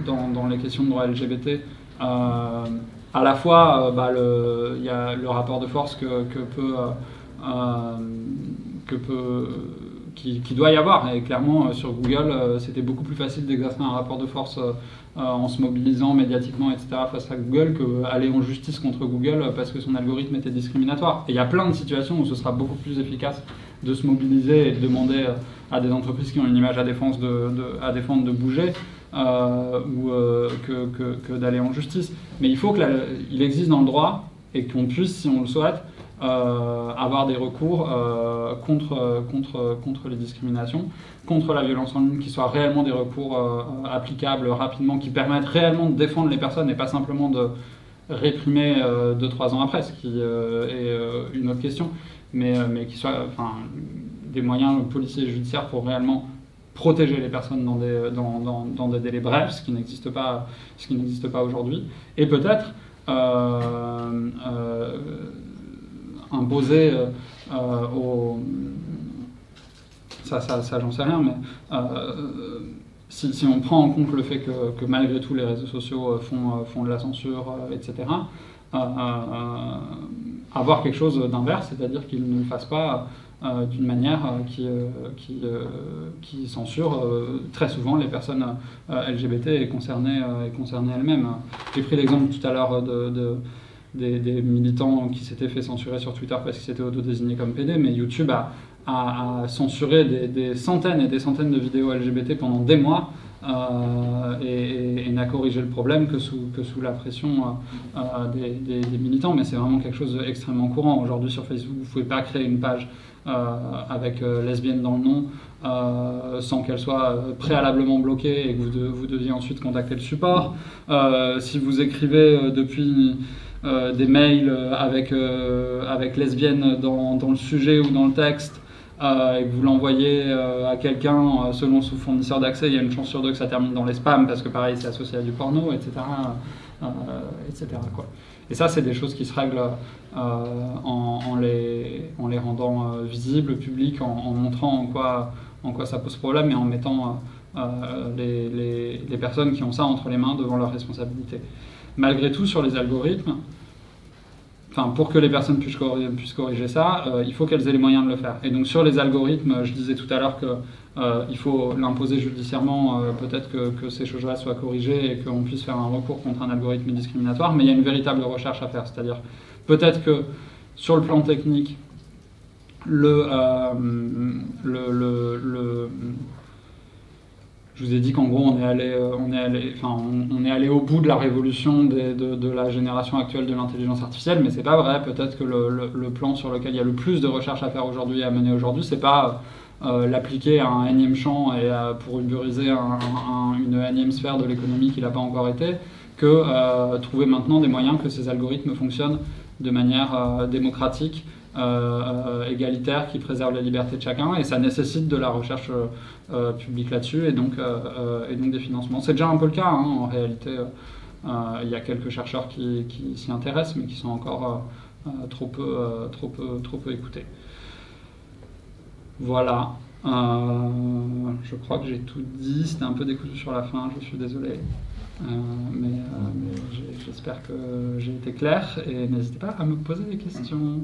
dans les questions de droit LGBT à la fois il y a le rapport de force qui doit y avoir, et clairement sur Google c'était beaucoup plus facile d'exercer un rapport de force en se mobilisant médiatiquement, etc. face à Google qu'aller en justice contre Google parce que son algorithme était discriminatoire. Et il y a plein de situations où ce sera beaucoup plus efficace de se mobiliser et de demander à des entreprises qui ont une image à défendre de bouger que d'aller en justice. Mais il faut qu'il existe dans le droit et qu'on puisse, si on le souhaite, avoir des recours contre les discriminations, contre la violence en ligne, qui soient réellement des recours applicables rapidement, qui permettent réellement de défendre les personnes et pas simplement de réprimer 2-3 ans après, ce qui est une autre question, mais qui soient des moyens policiers et judiciaires pour réellement protéger les personnes dans des délais brefs, ce qui n'existe pas aujourd'hui, et peut-être imposer ça j'en sais rien, mais si on prend en compte le fait que malgré tout les réseaux sociaux font de la censure, etc., avoir quelque chose d'inverse, c'est-à-dire qu'ils ne le fassent pas d'une manière qui censure très souvent les personnes LGBT et concernées elles-mêmes. J'ai pris l'exemple tout à l'heure des militants qui s'étaient fait censurer sur Twitter parce qu'ils s'étaient auto-désignés comme PD, mais YouTube a censuré des centaines et des centaines de vidéos LGBT pendant des mois et n'a corrigé le problème que sous la pression des militants. Mais c'est vraiment quelque chose d'extrêmement courant. Aujourd'hui sur Facebook, vous ne pouvez pas créer une page avec lesbienne dans le nom sans qu'elle soit préalablement bloquée et que vous deviez ensuite contacter le support. Si vous écrivez depuis des mails avec lesbienne dans le sujet ou dans le texte et que vous l'envoyez à quelqu'un selon son fournisseur d'accès, il y a une chance sur deux que ça termine dans les spams parce que pareil c'est associé à du porno, etc. Quoi. Et ça c'est des choses qui se règlent en les rendant visibles, publiques, en montrant en quoi ça pose problème et en mettant les personnes qui ont ça entre les mains devant leurs responsabilités. Malgré tout, sur les algorithmes, pour que les personnes puissent corriger ça, il faut qu'elles aient les moyens de le faire. Et donc sur les algorithmes, je disais tout à l'heure qu'il faut l'imposer judiciairement, peut-être que ces choses-là soient corrigées et qu'on puisse faire un recours contre un algorithme discriminatoire, mais il y a une véritable recherche à faire. C'est-à-dire, peut-être que sur le plan technique, je vous ai dit qu'en gros, on est allé au bout de la révolution de la génération actuelle de l'intelligence artificielle, mais c'est pas vrai. Peut-être que le plan sur lequel il y a le plus de recherche à faire aujourd'hui et à mener aujourd'hui, c'est pas l'appliquer à un énième champ et pour uberiser une énième sphère de l'économie qui n'a pas encore été, que trouver maintenant des moyens que ces algorithmes fonctionnent de manière démocratique, égalitaire, qui préserve la liberté de chacun, et ça nécessite de la recherche publique là-dessus et donc des financements. C'est déjà un peu le cas, hein, en réalité. Il y a quelques chercheurs qui s'y intéressent, mais qui sont encore trop peu écoutés. Voilà. Je crois que j'ai tout dit. C'était un peu décousu sur la fin, je suis désolé. Mais j'espère que j'ai été clair, et n'hésitez pas à me poser des questions.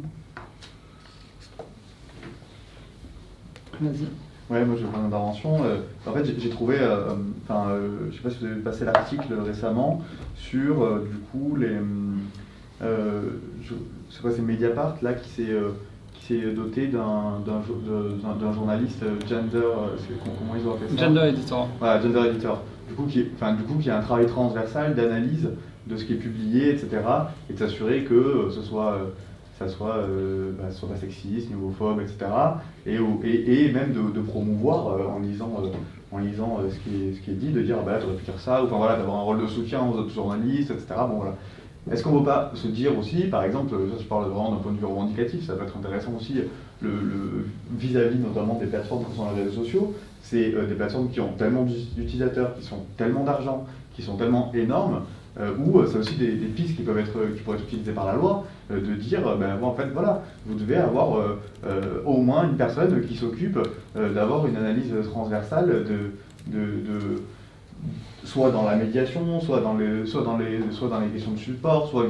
Vas-y. Ouais, moi je vais faire une intervention. En fait, j'ai trouvé, je sais pas si vous avez passé l'article récemment sur du coup c'est Mediapart là qui s'est doté d'un journaliste gender, comment ils ont appelé ça ? Gender editor. Voilà, gender editor. Du coup, qui a un travail transversal d'analyse de ce qui est publié, etc. Et de s'assurer que ça soit pas sexiste, ni homophobe, etc. Et même de promouvoir en lisant ce qui est dit, de dire bah t'aurais pu dire ça, ou enfin voilà, d'avoir un rôle de soutien aux autres journalistes, etc. Bon voilà. Est-ce qu'on ne peut pas se dire aussi, par exemple, ça je parle vraiment d'un point de vue revendicatif, ça peut être intéressant aussi, vis-à-vis notamment des plateformes qui sont sur les réseaux sociaux, c'est des plateformes qui ont tellement d'utilisateurs, qui sont tellement d'argent, qui sont tellement énormes, où c'est aussi des pistes qui pourraient être utilisées par la loi, de dire, en fait, voilà, vous devez avoir au moins une personne qui s'occupe d'avoir une analyse transversale soit dans la médiation, soit dans les questions de support, soit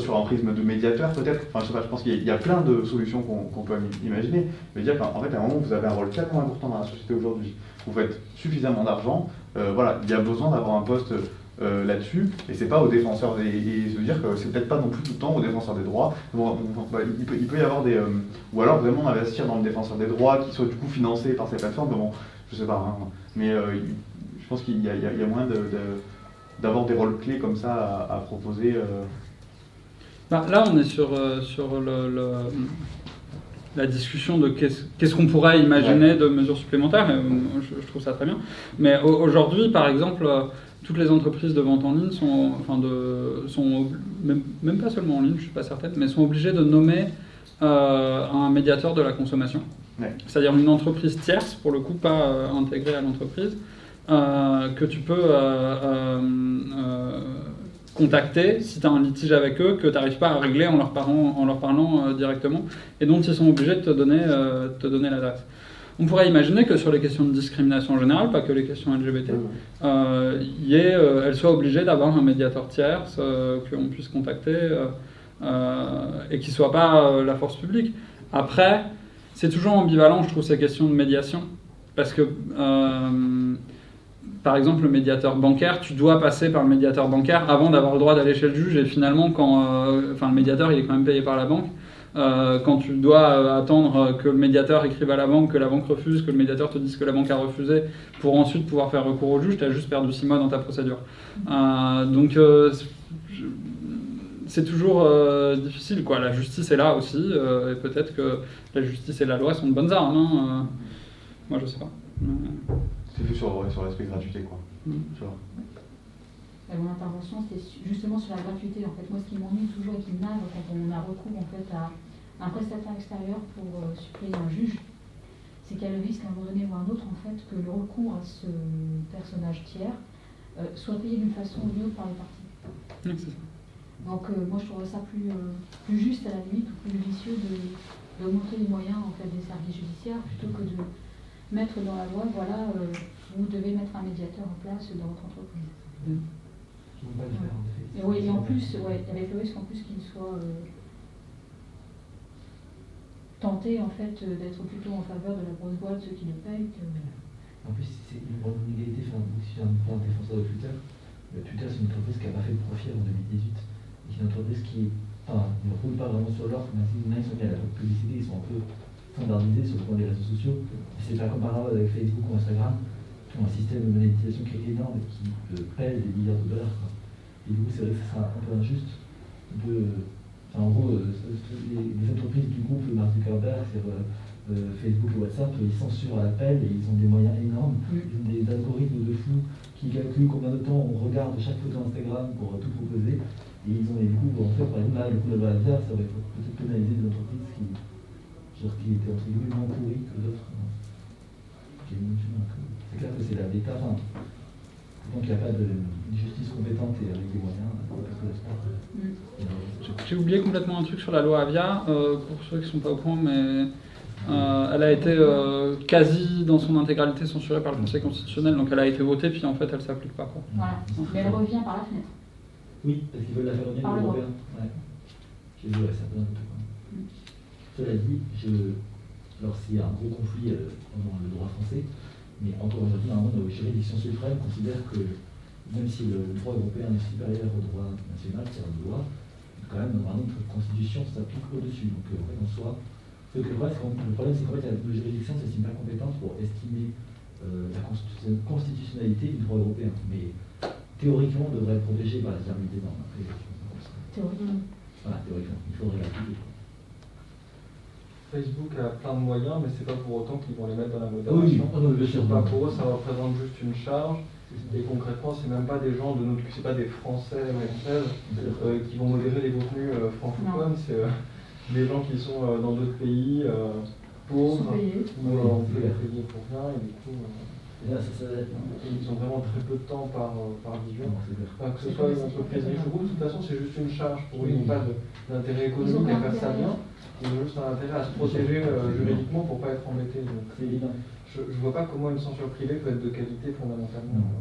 sur un prisme de médiateur peut-être. Enfin, je sais pas, je pense qu'il y a plein de solutions qu'on peut imaginer. Mais dire qu'en fait, à un moment, vous avez un rôle tellement important dans la société aujourd'hui, vous faites suffisamment d'argent, voilà, il y a besoin d'avoir un poste là-dessus, et c'est pas aux défenseurs et se dire que c'est peut-être pas non plus tout le temps aux défenseurs des droits. Bon, il peut y avoir ou alors vraiment investir dans le défenseur des droits qui soit du coup financé par ces plateformes. Bon, je sais pas, hein, mais je pense qu'il y a moyen d'avoir des rôles clés comme ça à proposer. Là, on est sur la discussion de qu'est-ce qu'on pourrait imaginer de mesures supplémentaires, et je trouve ça très bien. Mais aujourd'hui, par exemple, toutes les entreprises de vente en ligne sont même pas seulement en ligne, je ne suis pas certaine, mais sont obligées de nommer un médiateur de la consommation. Ouais. C'est-à-dire une entreprise tierce, pour le coup pas intégrée à l'entreprise, que tu peux contacter si tu as un litige avec eux que tu n'arrives pas à régler en leur parlant directement, et dont ils sont obligés de te donner l'adresse. On pourrait imaginer que sur les questions de discrimination en général, pas que les questions LGBT, elles soient obligées d'avoir un médiateur tierce qu'on puisse contacter et qui ne soit pas la force publique. Après, c'est toujours ambivalent, je trouve, ces questions de médiation, parce que par exemple, le médiateur bancaire, tu dois passer par le médiateur bancaire avant d'avoir le droit d'aller chez le juge, et finalement, le médiateur, il est quand même payé par la banque. Quand tu dois attendre que le médiateur écrive à la banque, que la banque refuse, que le médiateur te dise que la banque a refusé, pour ensuite pouvoir faire recours au juge, tu as juste perdu 6 mois dans ta procédure. Donc, c'est toujours difficile, quoi. La justice est là aussi, et peut-être que la justice et la loi sont de bonnes armes. Hein. Moi, je sais pas. C'est plus sur l'aspect gratuité, quoi. Mon intervention, c'était justement sur la gratuité. En fait, moi, ce qui m'ennuie toujours et qui me nave quand on a recours en fait à un prestataire extérieur pour suppléer un juge, c'est qu'il y a le risque à un moment donné ou à un autre, en fait, que le recours à ce personnage tiers soit payé d'une façon ou d'une autre par les parties. Oui, c'est ça. Donc, moi, je trouverais ça plus juste à la limite, ou plus judicieux d'augmenter les moyens en fait des services judiciaires plutôt que de mettre dans la loi, voilà, vous devez mettre un médiateur en place dans votre entreprise. Qui vont pas le faire, en effet. Et, oui, et en plus, ouais, avec le risque en plus qu'il soit tenté en fait d'être plutôt en faveur de la grosse boîte, ceux qui le payent. En plus, c'est une grande inégalité. Enfin, si je suis un défenseur de Twitter, Twitter c'est une entreprise qui n'a pas fait de profit en 2018. C'est une entreprise qui ne roule pas vraiment sur l'or, mais maintenant ils sont mis à la publicité, ils sont un peu standardisés sur le point des réseaux sociaux. C'est pas comparable avec Facebook ou Instagram, qui ont un système de monétisation qui est énorme et qui pèse des milliards de dollars. Quoi. Et du coup, c'est vrai que ça sera un peu injuste de. En gros, les entreprises du groupe Mark Zuckerberg, Facebook et WhatsApp, ils censurent à l'appel et ils ont des moyens énormes. Ils ont des algorithmes de fou qui calculent combien de temps on regarde chaque photo Instagram pour tout proposer. Et ils ont, et du coup, en fait, par exemple, là, le coup de la loi Avia, ça va peut-être pénaliser des entreprises qui étaient entre guillemets moins pourries que d'autres. C'est clair que c'est la bêta. Enfin, donc il n'y a pas de justice compétente et avec des moyens, J'ai oublié complètement un truc sur la loi Avia, pour ceux qui ne sont pas au courant, mais elle a été quasi dans son intégralité censurée par le Conseil constitutionnel, donc elle a été votée, puis en fait elle ne s'applique pas. Quoi. Voilà, mais elle revient par la fenêtre. Oui, parce qu'ils veulent la faire revenir à l'Européen. Ouais. J'ai vu, ça peut n'importe quoi. Cela dit, alors s'il y a un gros conflit dans le droit français, mais encore aujourd'hui, normalement, nos juridictions suprêmes considèrent que même si le droit européen est supérieur au droit national, c'est une loi, quand même, normalement, notre constitution s'applique au-dessus. Donc, en fait, en soi, le problème, c'est qu'en fait, nos juridictions ne s'estiment pas compétentes pour estimer la constitutionnalité du droit européen. Mais théoriquement, on devrait être protégé par la stabilité des normes. Théoriquement. Voilà, théoriquement, il faudrait l'appliquer. Facebook a plein de moyens, mais c'est pas pour autant qu'ils vont les mettre dans la modération. Oui, bien sûr. Pas pour eux, ça représente juste une charge. Et concrètement, c'est même pas des gens de notre, c'est pas des Français ou Françaises qui vont modérer les contenus francophones. C'est des gens qui sont dans d'autres pays pauvres ou on peut les payer pour rien. Et du coup, ils ont vraiment très peu de temps par vision. Enfin, que ce soit une entreprise riche ou de toute façon, c'est juste une charge pour eux. Ils n'ont pas d'intérêt économique à faire ça bien. Ils ont juste un intérêt à se protéger juridiquement pour ne pas être embêtés. Donc, je ne vois pas comment une censure privée peut être de qualité fondamentalement.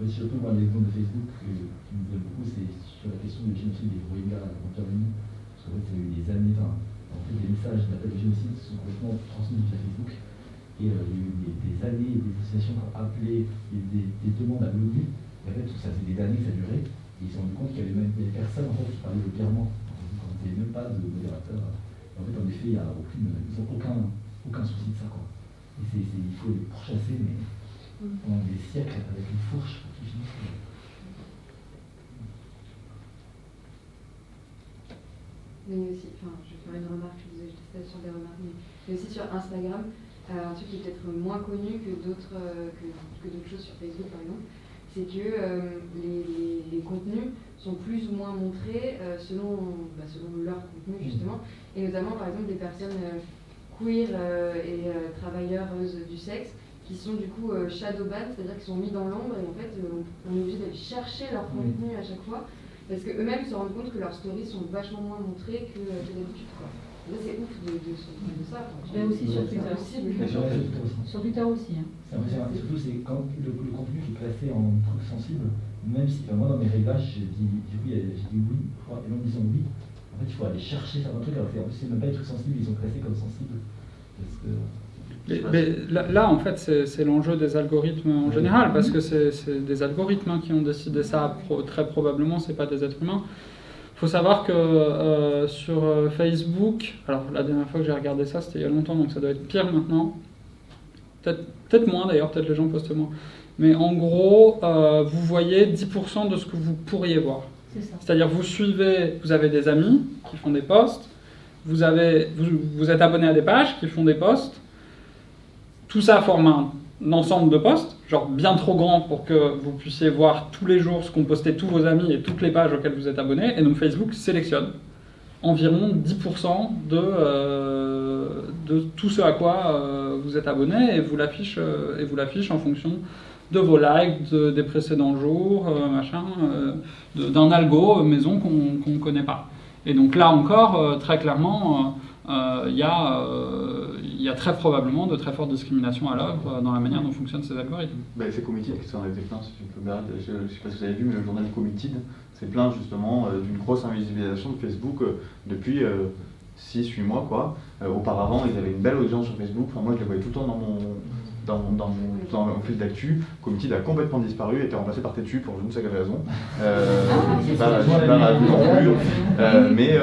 Surtout, moi, l'exemple de Facebook qui me plaît beaucoup, c'est sur la question du génocide des Rohingyas en Birmanie. Parce qu'en fait, il y a eu des années, en fait, des messages d'appel au génocide sont complètement transmis via Facebook. Et il y a eu des années, des associations qui ont appelé des demandes à l'ONU. Et en fait, tout ça faisait des années que ça durait. Et ils se sont rendus compte qu'il y avait même des personnes en fait, qui parlaient le birman. Il n'y avait même pas de modérateur. En fait, en effet, ils n'ont aucun souci de ça. Quoi. Et il faut les pourchasser, mais pendant des siècles, avec une fourche. Mais aussi, je vais faire une remarque, je vous ai juste sur des remarques, mais aussi sur Instagram, un truc qui est peut-être moins connu que d'autres choses sur Facebook par exemple, c'est que les contenus sont plus ou moins montrés selon leur contenu justement, et notamment par exemple des personnes queer et travailleuses du sexe qui sont du coup shadow ban, c'est-à-dire qu'ils sont mis dans l'ombre et en fait on est obligé d'aller chercher leur contenu à chaque fois parce qu'eux-mêmes se rendent compte que leurs stories sont vachement moins montrées que d'habitude. Là c'est ouf de ça. Mais aussi sur Twitter. Sur Twitter aussi. Hein. C'est impressionnant. Et surtout, c'est quand le contenu qui est classé en truc sensible, même si moi dans mes réglages, j'ai dit oui, et en disant oui, en fait il faut aller chercher certains trucs, alors en plus c'est même pas des trucs sensibles, ils sont classés comme sensibles. Parce que mais là, en fait, c'est l'enjeu des algorithmes en général, parce que c'est des algorithmes qui ont décidé ça. Très probablement, c'est pas des êtres humains. Il faut savoir que sur Facebook, alors la dernière fois que j'ai regardé ça, c'était il y a longtemps, donc ça doit être pire maintenant. Peut-être moins d'ailleurs, peut-être les gens postent moins. Mais en gros, vous voyez 10% de ce que vous pourriez voir. C'est-à-dire vous avez des amis qui font des posts, vous êtes abonné à des pages qui font des posts. Tout ça forme un ensemble de posts, genre bien trop grand pour que vous puissiez voir tous les jours ce qu'ont posté tous vos amis et toutes les pages auxquelles vous êtes abonné. Et donc Facebook sélectionne environ 10% de tout ce à quoi vous êtes abonné et vous l'affiche en fonction de vos likes, des précédents jours, d'un algo maison qu'on ne connaît pas. Et donc là encore, très clairement, il y y a très probablement de très fortes discriminations à l'œuvre dans la manière dont fonctionnent ces algorithmes. Ben, c'est Committed qui s'en a été plaint, si tu peux me regarder. Je ne sais pas si vous avez vu, mais le journal Committed s'est plaint justement d'une grosse invisibilisation de Facebook depuis 6-8 mois. Quoi. Auparavant, ils avaient une belle audience sur Facebook. Enfin, moi, je les voyais tout le temps dans mon fil d'actu. Committed a complètement disparu, a été remplacé par Tétu pour je ne sais quelle raison. C'est pas ravi non plus. Mais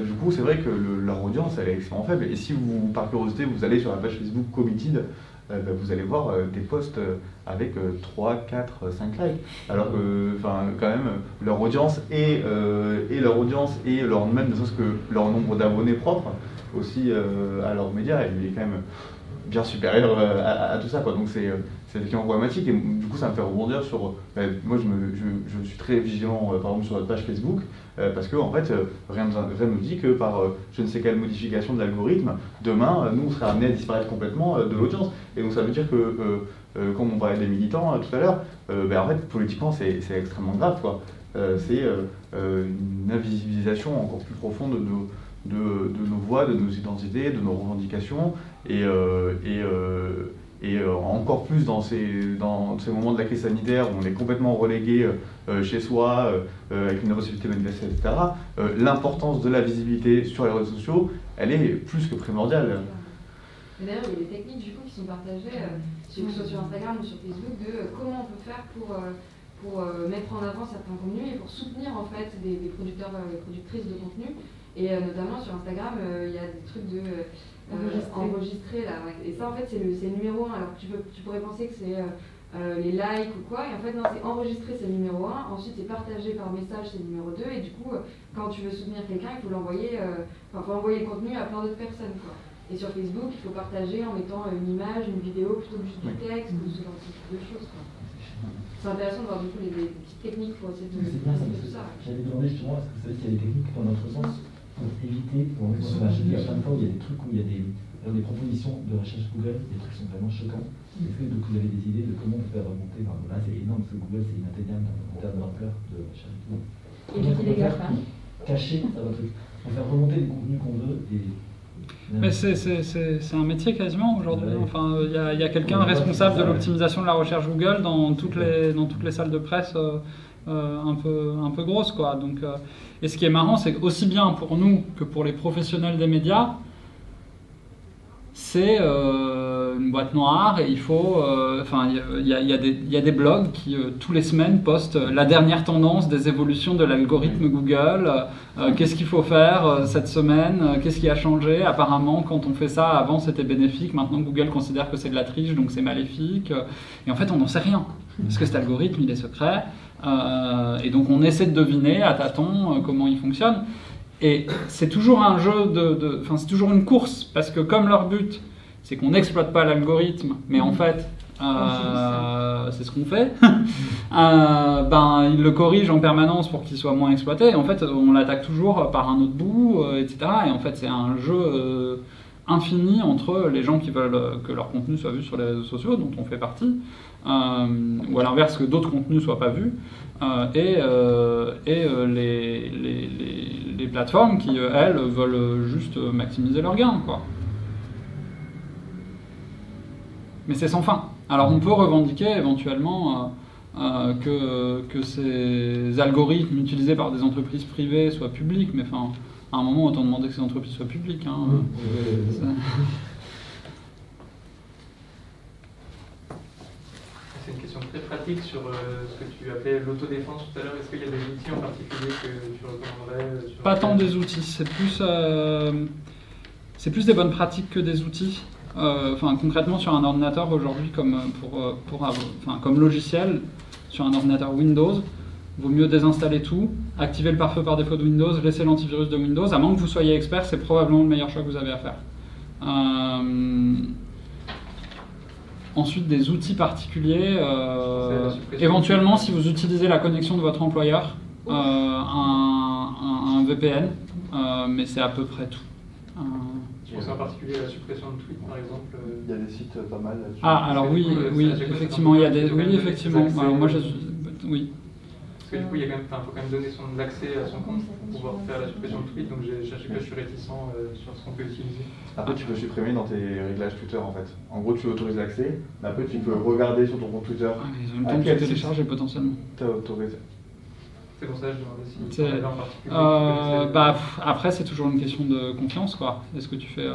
du coup, c'est vrai que leur audience, elle est extrêmement faible. Et si vous, par curiosité, vous allez sur la page Facebook Committed, vous allez voir des posts avec 3, 4, 5 likes. Alors que, quand même, leur audience et leur, même ne serait-ce que leur nombre d'abonnés propres aussi à leurs médias, il est quand même bien supérieur à tout ça, quoi. Donc c'est effectivement problématique, et du coup ça me fait rebondir sur moi je suis très vigilant par exemple sur notre page Facebook parce que en fait rien nous dit que par je ne sais quelle modification de l'algorithme demain nous on serait amené à disparaître complètement de l'audience, et donc ça veut dire que comme on parlait des militants tout à l'heure, en fait politiquement c'est extrêmement grave, quoi. C'est une invisibilisation encore plus profonde de nos voix, de nos identités, de nos revendications, et encore plus dans ces moments de la crise sanitaire où on est complètement relégué chez soi, avec une impossibilité manifestée, etc. L'importance de la visibilité sur les réseaux sociaux, elle est plus que primordiale. Mais d'ailleurs, il y a des techniques du coup qui sont partagées, que ce soit sur Instagram ou sur Facebook, de comment on peut faire pour mettre en avant certains contenus et pour soutenir en fait des producteurs et productrices de contenu. Et notamment sur Instagram, il y a des trucs de enregistrer là. Ouais. Et ça en fait c'est le numéro 1. Alors tu pourrais penser que c'est les likes ou quoi, et en fait non, c'est enregistrer, c'est le numéro 1, ensuite c'est partagé par message, c'est le numéro 2, et du coup quand tu veux soutenir quelqu'un, il faut l'envoyer, faut envoyer le contenu à plein d'autres personnes, quoi. Et sur Facebook, il faut partager en mettant une image, une vidéo, plutôt que juste du texte ou ce genre de choses, quoi. C'est intéressant de voir du coup les petites techniques pour essayer de tout ça. J'avais demandé justement, est-ce que vous savez qu'il y a des techniques dans notre sens pour éviter, pour mettre sur la chaîne, il y a plein de fois où il y a des trucs où il y a des propositions de recherche Google, des trucs qui sont vraiment choquants. Est-ce que vous avez des idées de comment on peut faire remonter, là c'est énorme parce que Google c'est inatteignable en termes d'ampleur de recherche. Et les GAFAM cacher votre truc, pour faire remonter les contenus qu'on veut et... Mais c'est un métier quasiment aujourd'hui. Ouais. Enfin, il y a quelqu'un responsable de l'optimisation de la recherche Google dans toutes les salles de presse un peu grosses, quoi. Donc, et ce qui est marrant, c'est qu'aussi bien pour nous que pour les professionnels des médias, c'est une boîte noire, et il faut... il y a des blogs qui, tous les semaines, postent la dernière tendance des évolutions de l'algorithme Google, qu'est-ce qu'il faut faire cette semaine, qu'est-ce qui a changé, apparemment, quand on fait ça, avant c'était bénéfique, maintenant Google considère que c'est de la triche, donc c'est maléfique, et en fait on n'en sait rien, parce que cet algorithme, il est secret, et donc on essaie de deviner à tâtons comment il fonctionne. Et c'est toujours un jeu c'est toujours une course, parce que comme leur but, c'est qu'on n'exploite pas l'algorithme, mais en fait, c'est ce qu'on fait, ils le corrigent en permanence pour qu'il soit moins exploité, et en fait, on l'attaque toujours par un autre bout, etc. Et en fait, c'est un jeu infini entre les gens qui veulent que leur contenu soit vu sur les réseaux sociaux, dont on fait partie, ou à l'inverse, que d'autres contenus ne soient pas vus, et les plateformes qui, elles, veulent juste maximiser leurs gains, quoi. Mais c'est sans fin. Alors on peut revendiquer éventuellement que ces algorithmes utilisés par des entreprises privées soient publics, mais enfin, à un moment, autant demander que ces entreprises soient publiques. Hein. C'est une question très pratique sur ce que tu appelais l'autodéfense tout à l'heure. Est-ce qu'il y a des outils en particulier que tu recommanderais Pas tant des outils, c'est plus des bonnes pratiques que des outils. Concrètement, sur un ordinateur aujourd'hui, comme logiciel, sur un ordinateur Windows, vaut mieux désinstaller tout, activer le pare-feu par défaut de Windows, laisser l'antivirus de Windows. À moins que vous soyez expert, c'est probablement le meilleur choix que vous avez à faire. Ensuite, des outils particuliers, éventuellement, si vous utilisez la connexion de votre employeur, un VPN, mais c'est à peu près tout. Je pense en particulier à la suppression de tweets, par exemple. Il y a des sites pas mal là-dessus. Ah, alors oui, effectivement, il y a des... Oui, effectivement. Alors, moi, oui. Parce que du coup, il faut quand même donner l'accès à son compte pour pouvoir faire la suppression de tweet, donc je suis réticent sur ce qu'on peut utiliser. Après, tu peux supprimer dans tes réglages Twitter en fait. En gros, tu autorises l'accès, mais après, tu peux regarder sur ton compte Twitter. Ils ont le temps de télécharger potentiellement. T'as autorisé. C'est pour ça que je demandais si tu en particulier. Après, c'est toujours une question de confiance, quoi. Est-ce que tu fais.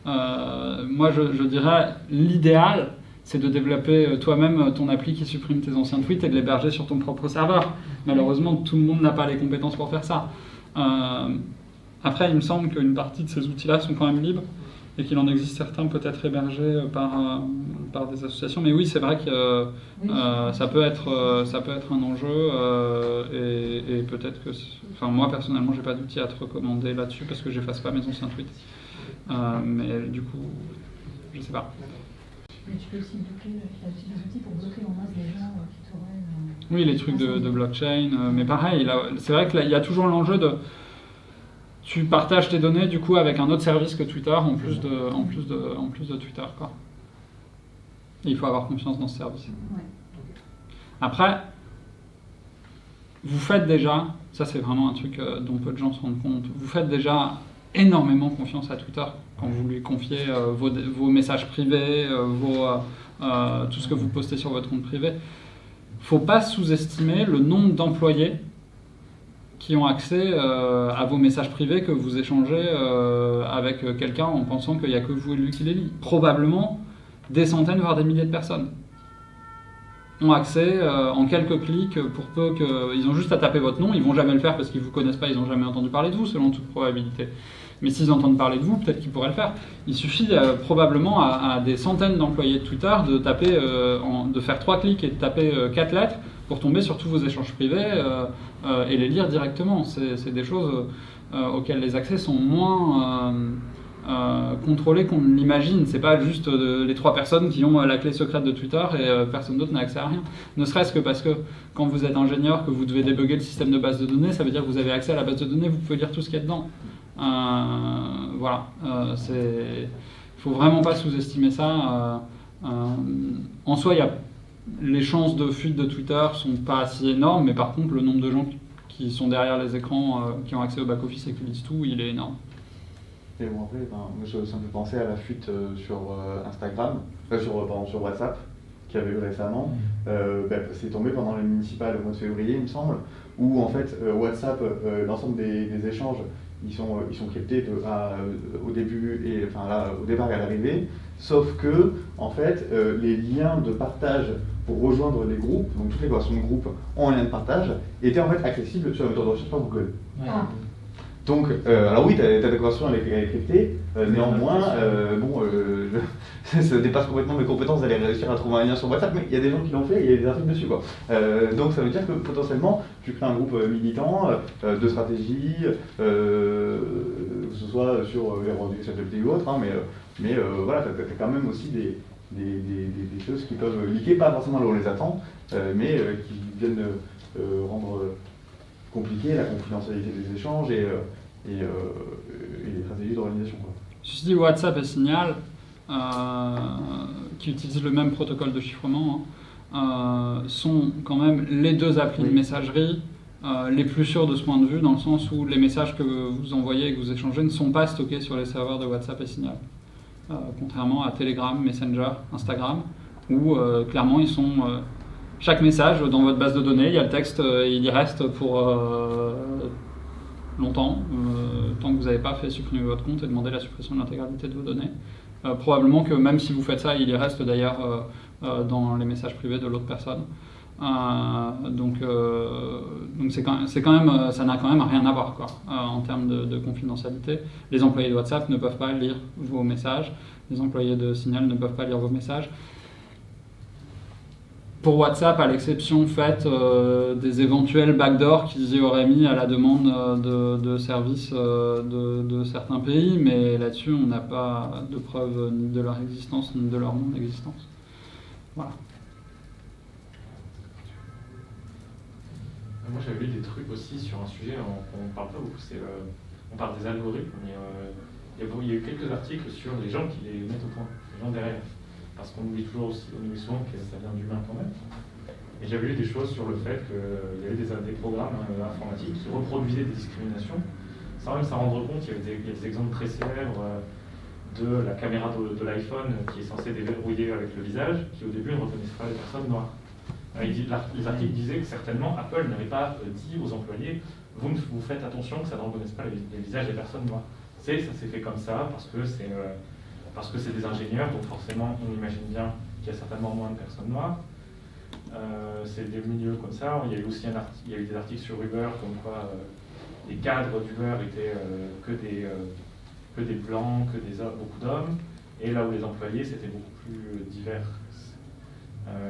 Moi, je dirais l'idéal, c'est de développer toi-même ton appli qui supprime tes anciens tweets et de l'héberger sur ton propre serveur. Malheureusement, tout le monde n'a pas les compétences pour faire ça. Après, il me semble qu'une partie de ces outils-là sont quand même libres et qu'il en existe certains peut-être hébergés par des associations. Mais oui, c'est vrai que ça peut être un enjeu et peut-être que... Enfin, moi, personnellement, j'ai pas d'outils à te recommander là-dessus parce que j'efface pas mes anciens tweets. Mais du coup, je sais pas. Mais tu peux aussi bloquer, il y a aussi des outils pour bloquer en masse des gens qui t'auraient... Oui, les trucs de blockchain, mais pareil, c'est vrai qu'il y a toujours l'enjeu de... Tu partages tes données du coup avec un autre service que Twitter en plus de Twitter, quoi. Et il faut avoir confiance dans ce service. Ouais. Après, vous faites déjà, ça c'est vraiment un truc dont peu de gens se rendent compte, vous faites déjà énormément confiance à Twitter quand vous lui confiez vos messages privés, tout ce que vous postez sur votre compte privé. Faut pas sous-estimer le nombre d'employés qui ont accès à vos messages privés que vous échangez avec quelqu'un en pensant qu'il n'y a que vous et lui qui les lit. Probablement des centaines, voire des milliers de personnes ont accès en quelques clics pour peu que... Ils ont juste à taper votre nom, ils vont jamais le faire parce qu'ils ne vous connaissent pas, ils n'ont jamais entendu parler de vous, selon toute probabilité. Mais s'ils entendent parler de vous, peut-être qu'ils pourraient le faire. Il suffit probablement à des centaines d'employés de Twitter de taper, de faire 3 clics et de taper 4 lettres pour tomber sur tous vos échanges privés et les lire directement. C'est des choses auxquelles les accès sont moins contrôlés qu'on ne l'imagine. C'est pas juste les 3 personnes qui ont la clé secrète de Twitter et personne d'autre n'a accès à rien. Ne serait-ce que parce que quand vous êtes ingénieur, que vous devez débugger le système de base de données, ça veut dire que vous avez accès à la base de données, vous pouvez lire tout ce qu'il y a dedans. Voilà, faut vraiment pas sous-estimer ça. En soi, les chances de fuite de Twitter sont pas si énormes, mais par contre, le nombre de gens qui sont derrière les écrans, qui ont accès au back-office et qui lisent tout, il est énorme. Et bon, après, moi, ça me fait penser à la fuite sur Instagram, sur WhatsApp, qu'il y avait eu récemment. C'est tombé pendant les municipales au mois de février, il me semble, où en fait, WhatsApp, l'ensemble des échanges, ils sont cryptés au début et au départ et à l'arrivée, sauf que en fait les liens de partage pour rejoindre les groupes, donc toutes les conversations de groupe en lien de partage, étaient en fait accessibles sur la moteur de recherche par Google. Ouais. Ah. Donc, alors oui, ta décoration elle est cryptée, néanmoins, ça dépasse complètement mes compétences d'aller réussir à trouver un lien sur WhatsApp, mais il y a des gens qui l'ont fait et il y a des articles dessus, quoi. Donc ça veut dire que potentiellement, tu crées un groupe militant de stratégie, que ce soit sur les revendications de ou autre, hein, mais voilà, tu as quand même aussi des choses qui peuvent leaker, pas forcément là où on les attend, mais qui viennent rendre compliqué la confidentialité des échanges et les stratégies d'organisation. Ceci dit, WhatsApp et Signal, qui utilisent le même protocole de chiffrement, sont quand même les 2 applis de messagerie les plus sûrs de ce point de vue, dans le sens où les messages que vous envoyez et que vous échangez ne sont pas stockés sur les serveurs de WhatsApp et Signal. Contrairement à Telegram, Messenger, Instagram, où clairement ils sont... chaque message dans votre base de données, il y a le texte, il y reste pour longtemps, tant que vous n'avez pas fait supprimer votre compte et demander la suppression de l'intégralité de vos données. Probablement que même si vous faites ça, il y reste d'ailleurs dans les messages privés de l'autre personne. Donc c'est quand même, ça n'a quand même rien à voir, quoi, en termes de confidentialité. Les employés de WhatsApp ne peuvent pas lire vos messages, les employés de Signal ne peuvent pas lire vos messages. Pour WhatsApp, à l'exception faite des éventuels backdoors qu'ils y auraient mis à la demande de services de certains pays, mais là-dessus, on n'a pas de preuve ni de leur existence ni de leur non-existence. Voilà. Moi, j'avais lu des trucs aussi sur un sujet qu'on ne parle pas beaucoup, on parle des algorithmes, mais il y a eu quelques articles sur les gens qui les mettent au point, les gens derrière. Parce qu'on oublie souvent que ça vient d'humains quand même. Et j'avais lu des choses sur le fait qu'il y avait des programmes informatiques qui reproduisaient des discriminations sans même s'en rendre compte. Il y a des exemples très célèbres de la caméra de l'iPhone qui est censée déverrouiller avec le visage, qui au début ne reconnaissait pas les personnes noires. Les articles disaient que certainement Apple n'avait pas dit aux employés vous faites attention que ça ne reconnaisse pas les visages des personnes noires. Ça s'est fait comme ça parce que c'est des ingénieurs, donc forcément on imagine bien qu'il y a certainement moins de personnes noires. C'est des milieux comme ça. Il y a eu aussi des articles sur Uber comme quoi les cadres d'Uber étaient que des blancs, beaucoup d'hommes, et là où les employés c'était beaucoup plus divers.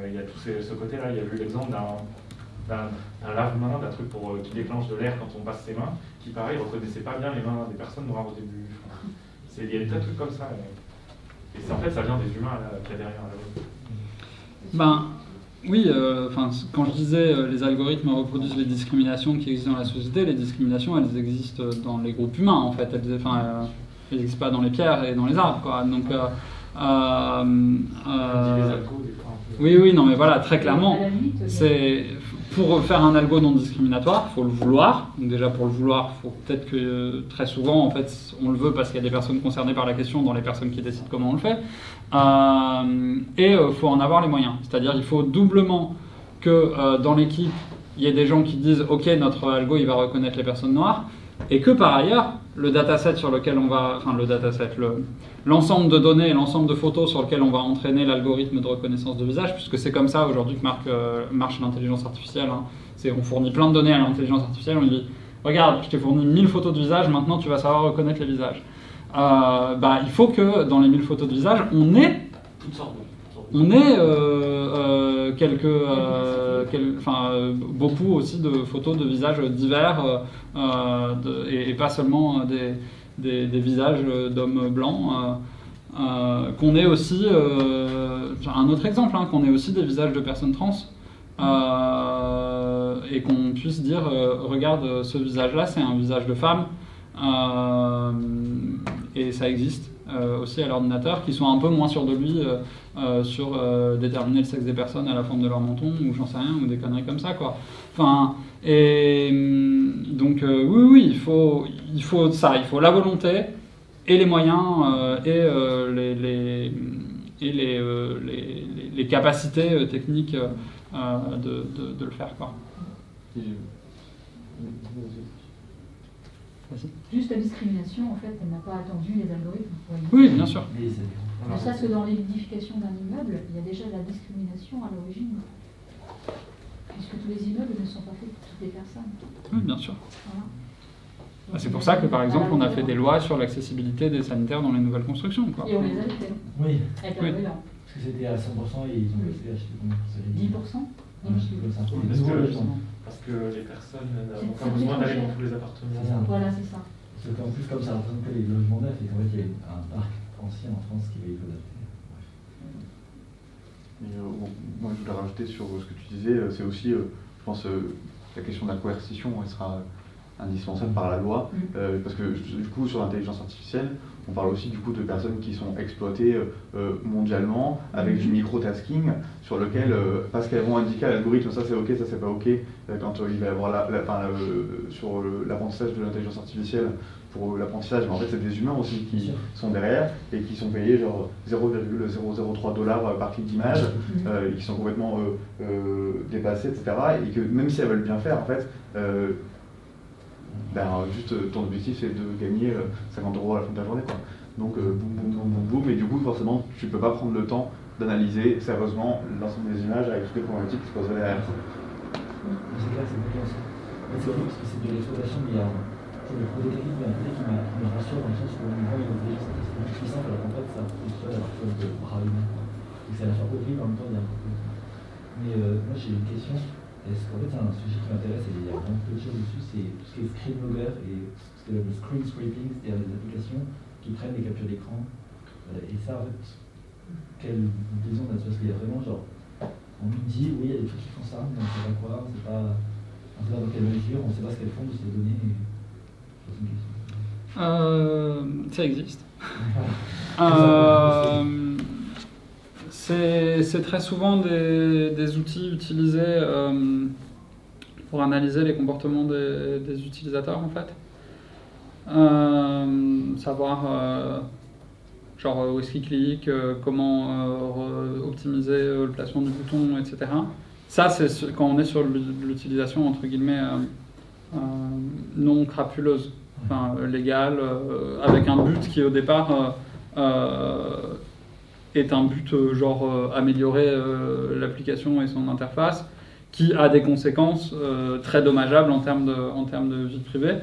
Il y a tout ce côté-là. Il y a eu l'exemple d'un lave-main, d'un truc qui déclenche de l'air quand on passe ses mains, qui pareil reconnaissait pas bien les mains des personnes noires au début. Il y a des tas de trucs comme ça. Et en fait ça vient des humains qu'il y a derrière la loi. Oui, quand je disais les algorithmes reproduisent les discriminations qui existent dans la société, les discriminations elles existent dans les groupes humains en fait, elles n'existent pas dans les pierres et dans les arbres quoi. Donc, oui, non mais voilà, très clairement, c'est pour faire un algo non discriminatoire, il faut le vouloir. Donc déjà pour le vouloir, il faut peut-être que très souvent en fait on le veut parce qu'il y a des personnes concernées par la question dans les personnes qui décident comment on le fait. Et il faut en avoir les moyens. C'est-à-dire il faut doublement que dans l'équipe, il y ait des gens qui disent « Ok, notre algo, il va reconnaître les personnes noires », et que par ailleurs, le dataset sur lequel on va... Enfin, l'ensemble de données et l'ensemble de photos sur lequel on va entraîner l'algorithme de reconnaissance de visage, puisque c'est comme ça aujourd'hui que marche l'intelligence artificielle. On fournit plein de données à l'intelligence artificielle, on lui dit « Regarde, je t'ai fourni 1000 photos de visage, maintenant tu vas savoir reconnaître les visages. » Il faut que dans les 1000 photos de visage, on ait beaucoup aussi de photos de visages divers et pas seulement des visages d'hommes blancs. Qu'on ait aussi, un autre exemple, qu'on ait aussi des visages de personnes trans. Et qu'on puisse dire regarde ce visage-là, c'est un visage de femme. Et ça existe aussi à l'ordinateur, qui sont un peu moins sûrs de lui sur déterminer le sexe des personnes à la forme de leur menton, ou j'en sais rien, ou des conneries comme ça, quoi. Donc oui, il faut ça, il faut la volonté et les moyens et les capacités techniques de le faire, quoi. Juste la discrimination, en fait, elle n'a pas attendu les algorithmes. Oui, bien sûr. Ne serait-ce que dans l'édification d'un immeuble, il y a déjà de la discrimination à l'origine. Puisque tous les immeubles ne sont pas faits pour toutes les personnes. Oui, bien sûr. Voilà. C'est pour ça que, par exemple, on a fait des lois sur l'accessibilité des sanitaires dans les nouvelles constructions, quoi. Et on les a fait. Oui. Avec la brûlant. Parce que c'était à 100% et ils ont laissé acheter combien pour ça? 10%. Parce que les personnes n'ont pas besoin d'aller dans tous les appartements. Voilà, c'est ça. Parce qu'en plus, comme ça représente les logements neufs, et qu'en fait, il y a un parc ancien en France qui va y adapter. Moi, je voulais rajouter sur ce que tu disais, c'est aussi, je pense, la question de la coercition, elle sera indispensable par la loi, parce que du coup, sur l'intelligence artificielle, on parle aussi du coup de personnes qui sont exploitées mondialement avec du micro-tasking sur lequel, parce qu'elles vont indiquer à l'algorithme ça c'est ok, ça c'est pas ok, quand il va y avoir sur l'apprentissage de l'intelligence artificielle pour l'apprentissage, mais en fait c'est des humains aussi qui sont derrière et qui sont payés genre 0,003 $ par clic d'image, et qui sont complètement dépassés, etc. Et que même si elles veulent bien faire, en fait, juste ton objectif c'est de gagner 50 € à la fin de ta journée, quoi. Donc boum, et du coup forcément tu peux pas prendre le temps d'analyser sérieusement l'ensemble des images avec toutes les problématiques qui se poseraient derrière. C'est clair, c'est bien ça. C'est vrai parce que c'est de l'exploitation, mais il y a le prototype qui me rassure dans le sens où on voit une intelligence artificielle puissante alors qu'en fait ça pousse pas à la chose de bras humains. Et c'est à la fois horrible en même temps il y a un peu. Mais moi j'ai une question. Est-ce qu'en fait c'est un sujet qui m'intéresse et il y a vraiment peu de choses dessus, c'est tout ce qui est screenlogger et ce que le screen scraping, c'est-à-dire les applications qui prennent des captures d'écran. Et ça en fait, quelle vision là-dessus? Parce qu'il y a vraiment genre, on nous dit oui il y a des trucs qui font ça, mais on ne sait pas quoi, on ne sait pas dans quelle mesure, on ne sait pas ce qu'elles font de ces données. C'est une question. Ça existe. C'est très souvent des outils utilisés pour analyser les comportements des utilisateurs en fait. Savoir genre où est-ce qu'ils cliquent, comment optimiser le placement du bouton, etc. Ça, c'est quand on est sur l'utilisation entre guillemets non crapuleuse, enfin légale, avec un but qui au départ est un but genre améliorer l'application et son interface, qui a des conséquences très dommageables en termes de vie privée.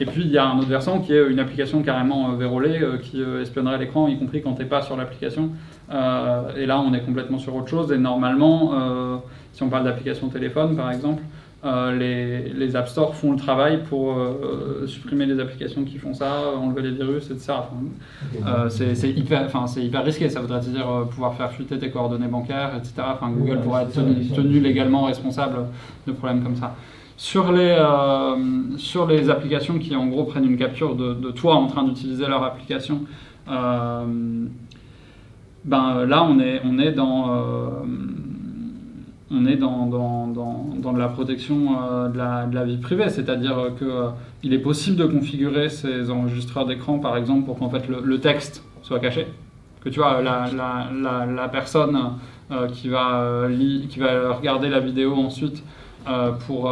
Et puis il y a un autre versant qui est une application carrément vérolée qui espionnerait l'écran, y compris quand tu n'es pas sur l'application. Et là on est complètement sur autre chose. Et normalement, si on parle d'application téléphone par exemple, les App Store font le travail pour supprimer les applications qui font ça, enlever les virus, etc. Enfin, c'est hyper risqué. Ça voudrait dire pouvoir faire fuiter tes coordonnées bancaires, etc. Enfin, Google pourrait être tenu légalement responsable de problèmes comme ça. Sur les applications qui en gros prennent une capture de toi en train d'utiliser leur application, là on est dans de la protection de la vie privée, c'est-à-dire qu'il est possible de configurer ces enregistreurs d'écran par exemple pour qu'en fait le texte soit caché, que tu vois la personne qui va regarder la vidéo ensuite pour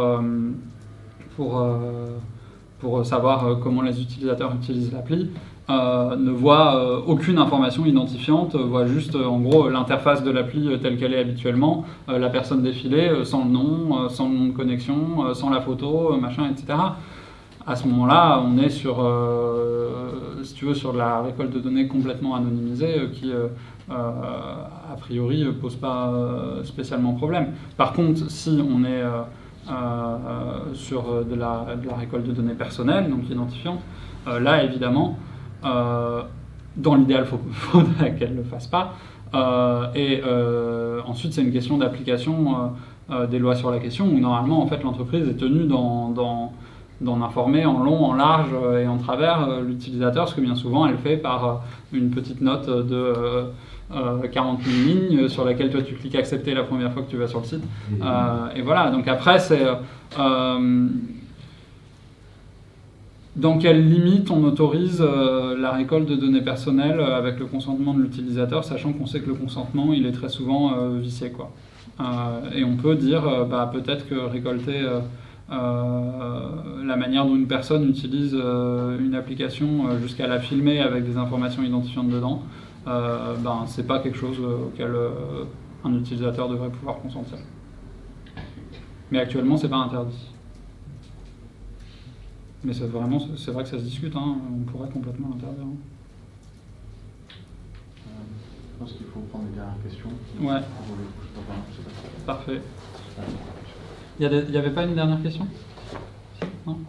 savoir comment les utilisateurs utilisent l'appli, ne voit aucune information identifiante, voit juste en gros l'interface de l'appli telle qu'elle est habituellement, la personne défilée sans le nom de connexion, sans la photo, machin, etc. À ce moment-là, on est sur, si tu veux, sur de la récolte de données complètement anonymisée qui, a priori, pose pas spécialement problème. Par contre, si on est sur de la récolte de données personnelles, donc identifiantes, là, évidemment, dans l'idéal, il faudrait qu'elle ne le fasse pas. Ensuite, c'est une question d'application des lois sur la question, où normalement, en fait, l'entreprise est tenue d'en informer en long, en large et en travers l'utilisateur, ce que bien souvent elle fait par une petite note de 40 000 lignes sur laquelle toi tu cliques accepter la première fois que tu vas sur le site. Et voilà, donc après c'est dans quelle limite on autorise la récolte de données personnelles avec le consentement de l'utilisateur, sachant qu'on sait que le consentement il est très souvent vicié, quoi. Et on peut dire peut-être que récolter la manière dont une personne utilise une application jusqu'à la filmer avec des informations identifiantes dedans, c'est pas quelque chose auquel un utilisateur devrait pouvoir consentir. Mais actuellement, c'est pas interdit. Mais c'est vrai que ça se discute, hein. On pourrait complètement l'interdire. Je pense qu'il faut prendre les dernières questions. Ouais. Parfait. Il n'y avait pas une dernière question ? Non ?